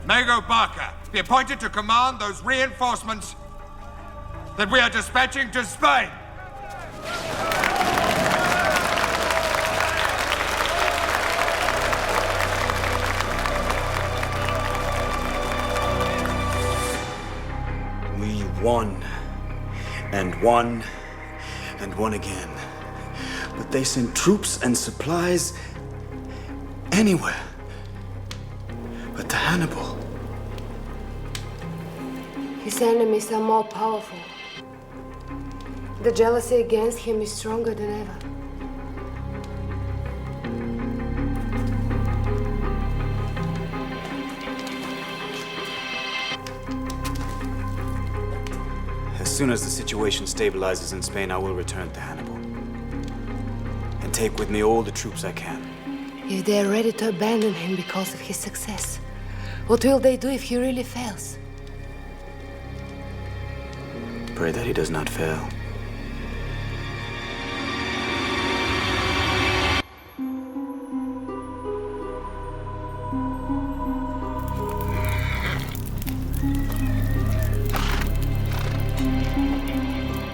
Mago Barca, be appointed to command those reinforcements that we are dispatching to Spain. We won, and won, and won again. But they send troops and supplies anywhere. But to Hannibal. His enemies are more powerful. The jealousy against him is stronger than ever. As soon as the situation stabilizes in Spain, I will return to Hannibal. And take with me all the troops I can. If they are ready to abandon him because of his success, what will they do if he really fails? Pray that he does not fail.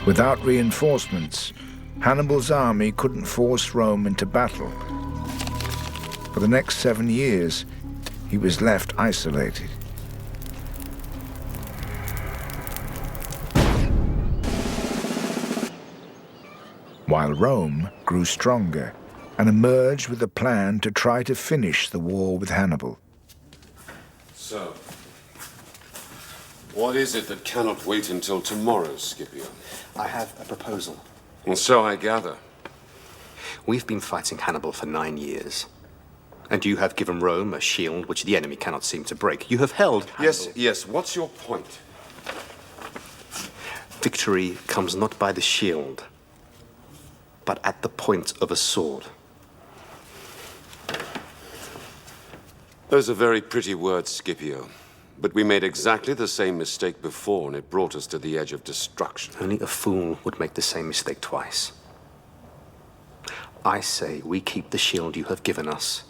Without reinforcements, Hannibal's army couldn't force Rome into battle. For the next 7 years, he was left isolated. While Rome grew stronger and emerged with a plan to try to finish the war with Hannibal. So, what is it that cannot wait until tomorrow, Scipio? I have a proposal. And so I gather. We've been fighting Hannibal for 9 years. And you have given Rome a shield which the enemy cannot seem to break. You have held Hannibal. Yes, what's your point? Victory comes not by the shield, but at the point of a sword. Those are very pretty words, Scipio. But we made exactly the same mistake before, and it brought us to the edge of destruction. Only a fool would make the same mistake twice. I say we keep the shield you have given us,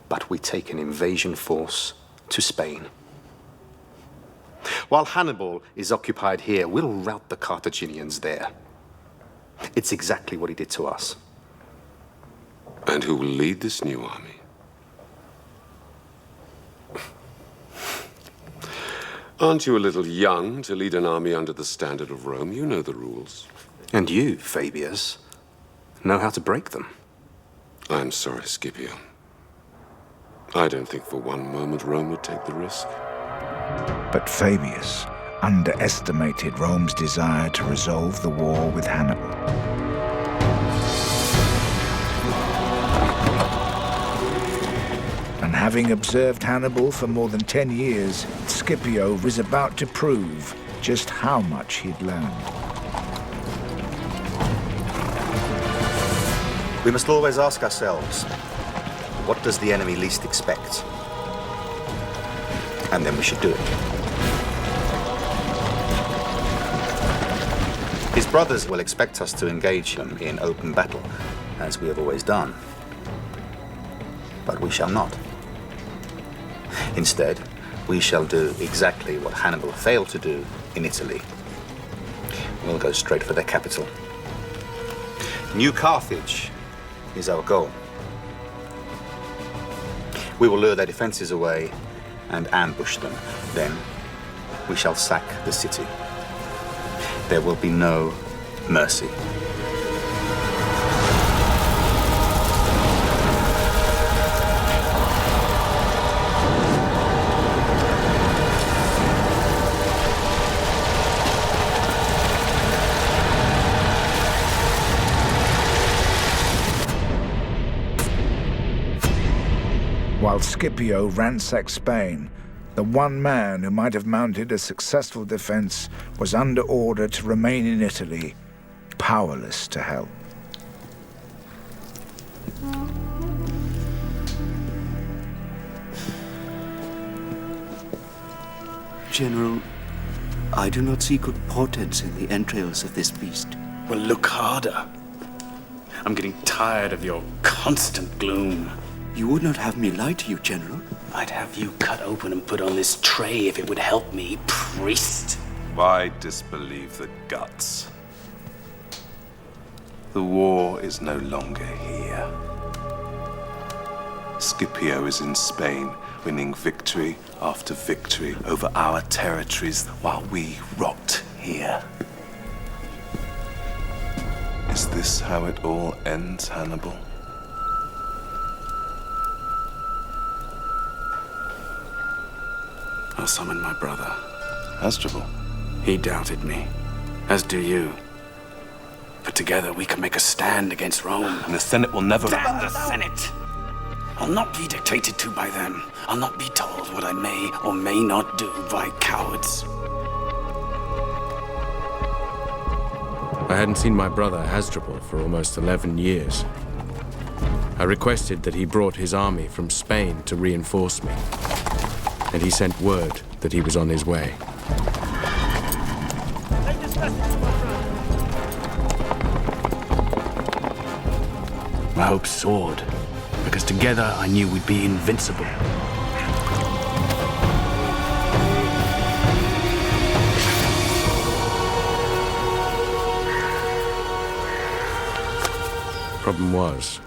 but we take an invasion force to Spain. While Hannibal is occupied here, we'll rout the Carthaginians there. It's exactly what he did to us. And who will lead this new army? Aren't you a little young to lead an army under the standard of Rome? You know the rules. And you, Fabius, know how to break them. I'm sorry, Scipio. I don't think for one moment Rome would take the risk. But Fabius underestimated Rome's desire to resolve the war with Hannibal. And having observed Hannibal for more than 10 years, Scipio was about to prove just how much he'd learned. We must always ask ourselves, what does the enemy least expect? And then we should do it. His brothers will expect us to engage him in open battle, as we have always done. But we shall not. Instead, we shall do exactly what Hannibal failed to do in Italy. We'll go straight for their capital. New Carthage is our goal. We will lure their defenses away and ambush them. Then we shall sack the city. There will be no mercy. While Scipio ransacked Spain, the one man who might have mounted a successful defense was under order to remain in Italy, powerless to help. General, I do not see good portents in the entrails of this beast. Well, look harder. I'm getting tired of your constant gloom. You would not have me lie to you, General. I'd have you cut open and put on this tray if it would help me, priest. Why disbelieve the guts? The war is no longer here. Scipio is in Spain, winning victory after victory over our territories while we rot here. Is this how it all ends, Hannibal? I'll summon my brother. Hasdrubal. He doubted me, as do you. But together we can make a stand against Rome. And the Senate will never... Damn the Senate! I'll not be dictated to by them. I'll not be told what I may or may not do by cowards. I hadn't seen my brother Hasdrubal for almost 11 years. I requested that he brought his army from Spain to reinforce me, and he sent word that he was on his way. My hopes soared, because together I knew we'd be invincible. Problem was,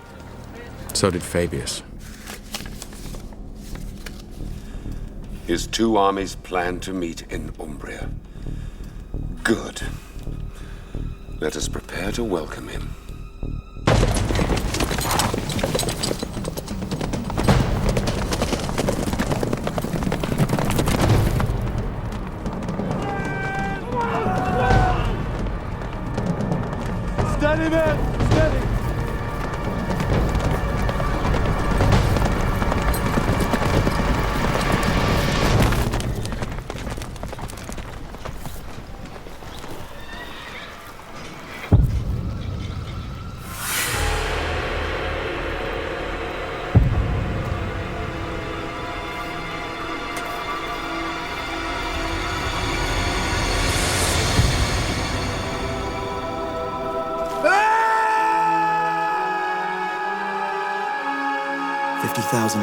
so did Fabius. His two armies plan to meet in Umbria. Good. Let us prepare to welcome him. Steady, man! Steady!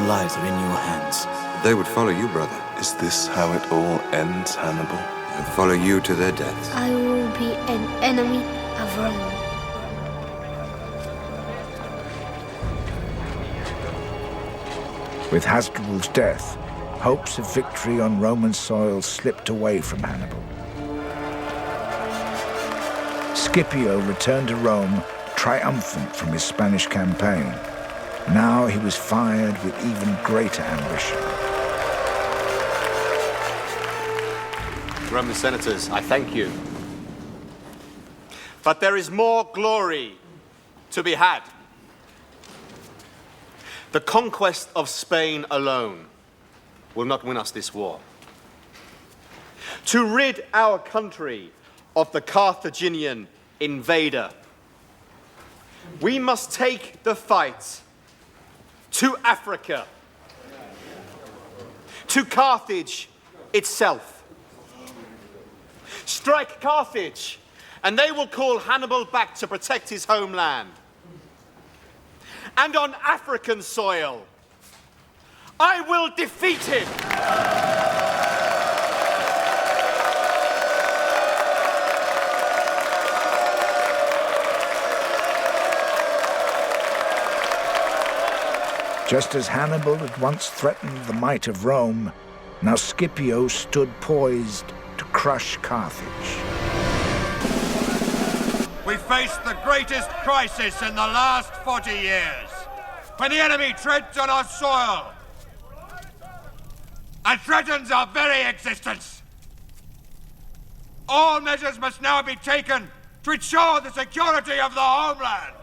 Lives are in your hands. They would follow you, brother. Is this how it all ends, Hannibal? And follow you to their deaths. I will be an enemy of Rome. With Hasdrubal's death, hopes of victory on Roman soil slipped away from Hannibal. Scipio returned to Rome triumphant from his Spanish campaign. Now he was fired with even greater ambition. Roman senators, I thank you. But there is more glory to be had. The conquest of Spain alone will not win us this war. To rid our country of the Carthaginian invader, we must take the fight to Africa, to Carthage itself. Strike Carthage, and they will call Hannibal back to protect his homeland. And on African soil, I will defeat him. Just as Hannibal had once threatened the might of Rome, now Scipio stood poised to crush Carthage. We face the greatest crisis in the last 40 years, when the enemy treads on our soil and threatens our very existence. All measures must now be taken to ensure the security of the homeland.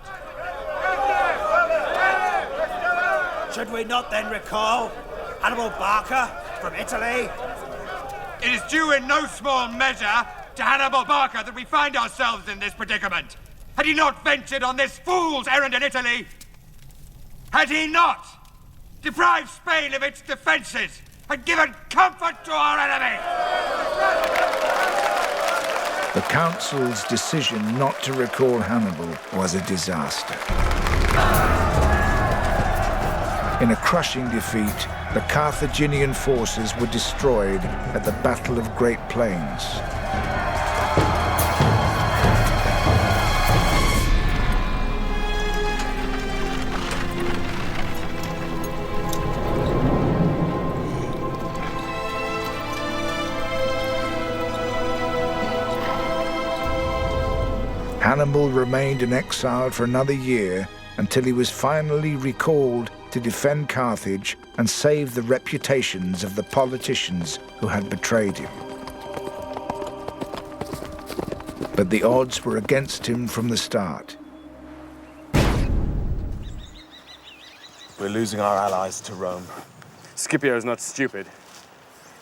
Should we not then recall Hannibal Barca from Italy? It is due in no small measure to Hannibal Barca that we find ourselves in this predicament. Had he not ventured on this fool's errand in Italy, had he not deprived Spain of its defenses and given comfort to our enemy, The council's decision not to recall Hannibal was a disaster. In a crushing defeat, the Carthaginian forces were destroyed at the Battle of Great Plains. Hannibal remained in exile for another year until he was finally recalled to defend Carthage and save the reputations of the politicians who had betrayed him. But the odds were against him from the start. We're losing our allies to Rome. Scipio's not stupid.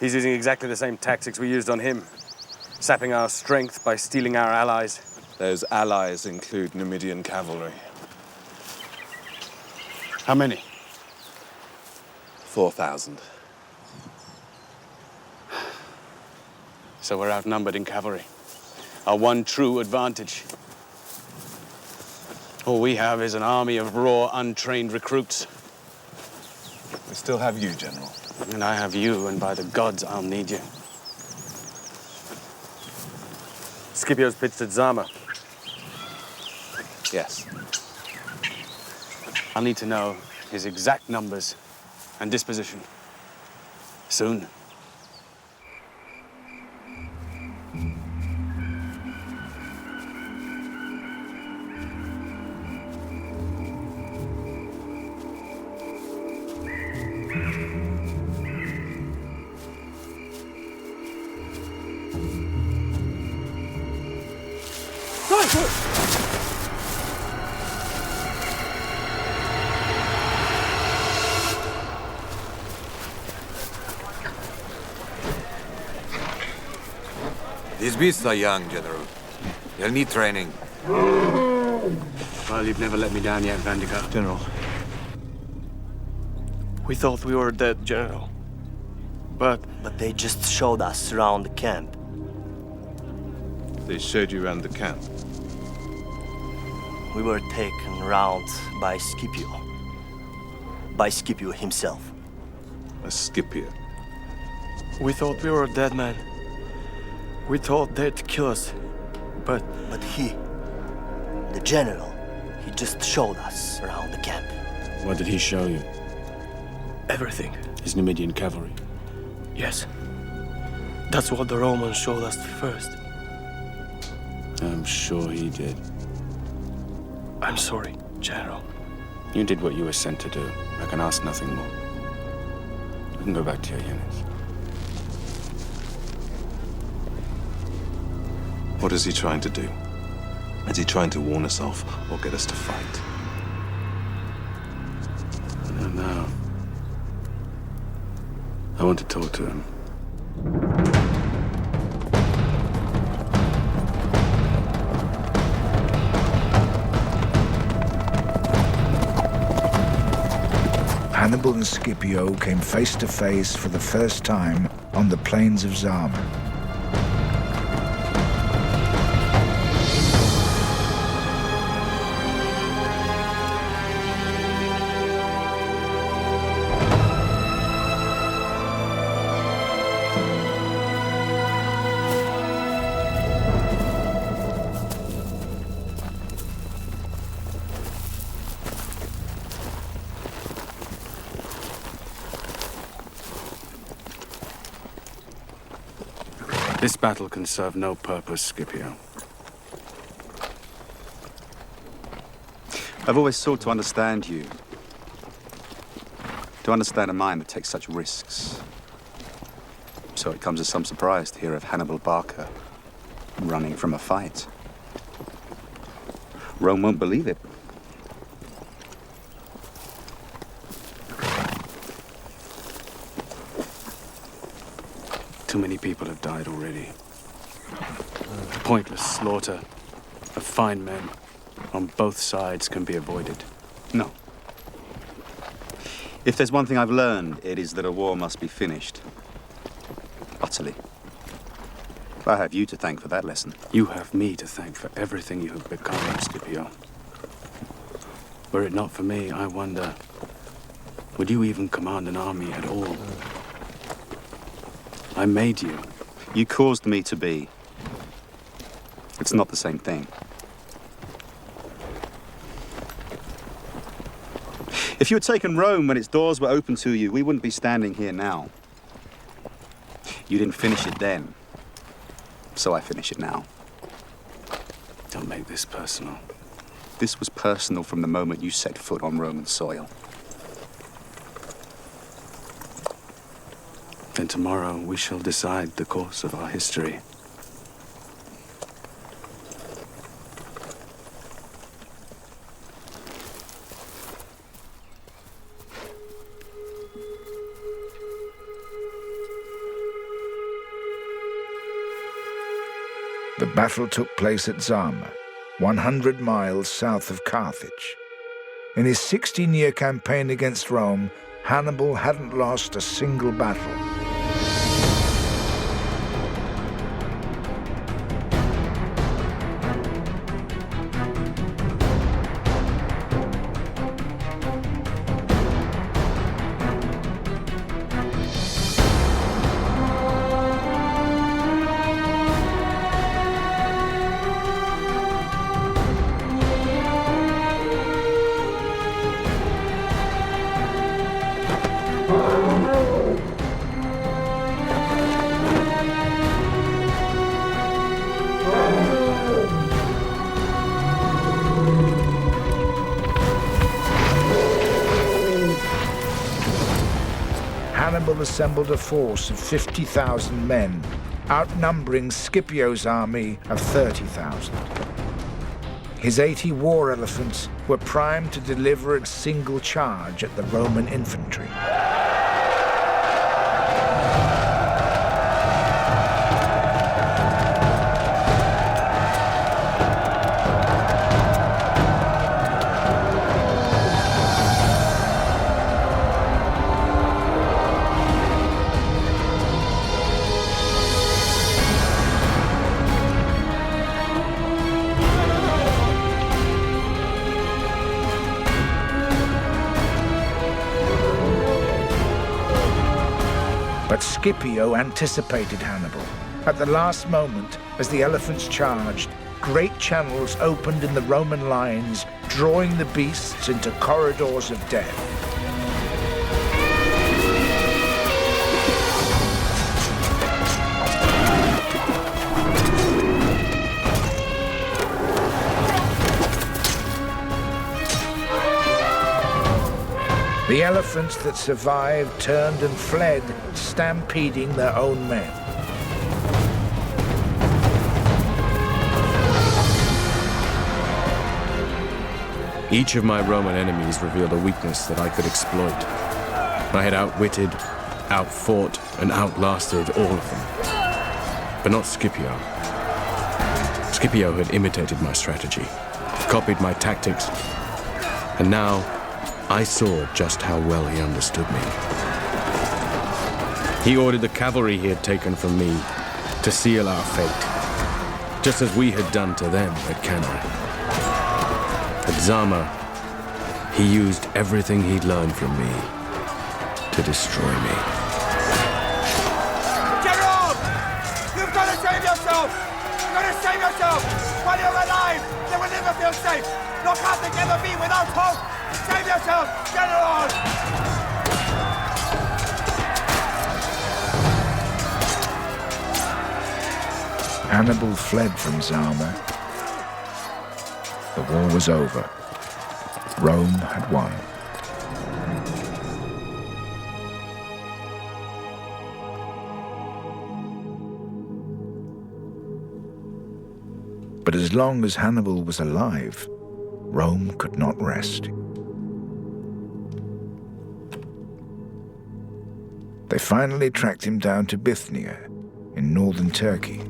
He's using exactly the same tactics we used on him, sapping our strength by stealing our allies. Those allies include Numidian cavalry. How many? 4,000. So we're outnumbered in cavalry. Our one true advantage. All we have is an army of raw, untrained recruits. We still have you, General. And I have you, and by the gods, I'll need you. Scipio's pitched at Zama. Yes. I'll need to know his exact numbers and disposition. Soon. These beasts are young, General. They'll need training. Well, you've never let me down yet, Vandika. General. We thought we were dead, General. But they just showed us around the camp. They showed you around the camp? We were taken around by Scipio. By Scipio himself. A Scipio? we thought we were dead men. We thought they'd kill us, but he, the general, he just showed us around the camp. What did he show you? Everything. His Numidian cavalry? Yes. That's what the Romans showed us first. I'm sure he did. I'm sorry, General. You did what you were sent to do. I can ask nothing more. You can go back to your units. What is he trying to do? Is he trying to warn us off or get us to fight? I don't know. I want to talk to him. Hannibal and Scipio came face to face for the first time on the plains of Zama. This battle can serve no purpose, Scipio. I've always sought to understand you. To understand a mind that takes such risks. So it comes as some surprise to hear of Hannibal Barca running from a fight. Rome won't believe it. Too many people have died already. Pointless slaughter of fine men on both sides can be avoided. No. If there's one thing I've learned, it is that a war must be finished. Utterly. I have you to thank for that lesson. You have me to thank for everything you have become, Scipio. Were it not for me, I wonder, would you even command an army at all? I made you. You caused me to be. It's not the same thing. If you had taken Rome when its doors were open to you, we wouldn't be standing here now. You didn't finish it then, so I finish it now. Don't make this personal. This was personal from the moment you set foot on Roman soil. Then tomorrow we shall decide the course of our history. The battle took place at Zama, 100 miles south of Carthage. In his 16-year campaign against Rome, Hannibal hadn't lost a single battle. Hannibal assembled a force of 50,000 men, outnumbering Scipio's army of 30,000. His 80 war elephants were primed to deliver a single charge at the Roman infantry. But Scipio anticipated Hannibal. At the last moment, as the elephants charged, great channels opened in the Roman lines, drawing the beasts into corridors of death. The elephants that survived turned and fled, stampeding their own men. Each of my Roman enemies revealed a weakness that I could exploit. I had outwitted, outfought, and outlasted all of them. But not Scipio. Scipio had imitated my strategy, copied my tactics, and now I saw just how well he understood me. He ordered the cavalry he had taken from me to seal our fate, just as we had done to them at Cannae. At Zama, he used everything he'd learned from me to destroy me. General! You've got to save yourself! You've got to save yourself! While you're alive, you will never feel safe! Nor can they ever be without hope! Save yourself, General! Hannibal fled from Zama. The war was over. Rome had won. But as long as Hannibal was alive, Rome could not rest. They finally tracked him down to Bithynia in northern Turkey.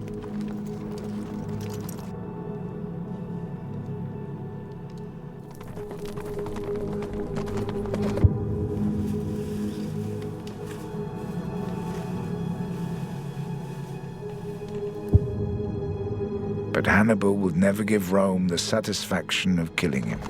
But Hannibal would never give Rome the satisfaction of killing him.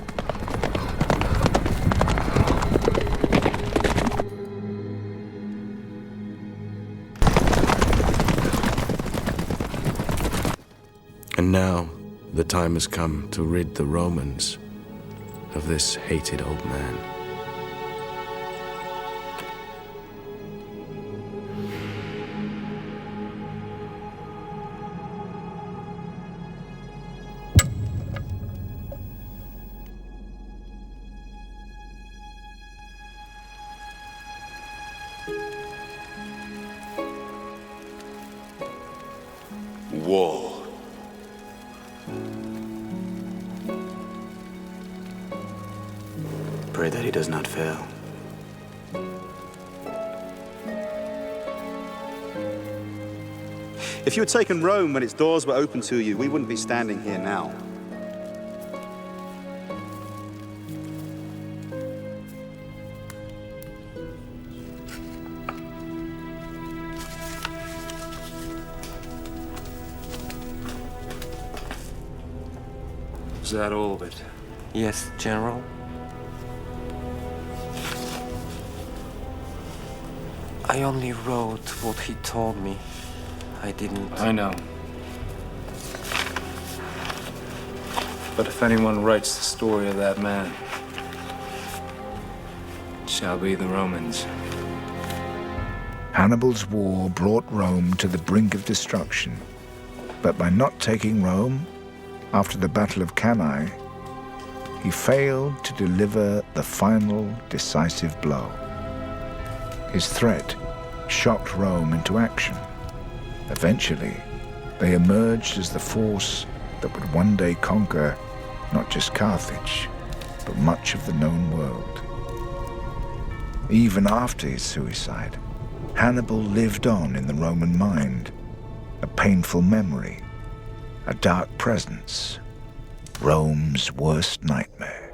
And now, the time has come to rid the Romans of this hated old man. War. Pray that he does not fail. If you had taken Rome when its doors were open to you, we wouldn't be standing here now. Is that all of it? Yes, General. I only wrote what he told me. I didn't... I know. But if anyone writes the story of that man, it shall be the Romans. Hannibal's war brought Rome to the brink of destruction. But by not taking Rome, after the Battle of Cannae, he failed to deliver the final decisive blow. His threat shocked Rome into action. Eventually, they emerged as the force that would one day conquer not just Carthage, but much of the known world. Even after his suicide, Hannibal lived on in the Roman mind, a painful memory, a dark presence, Rome's worst nightmare.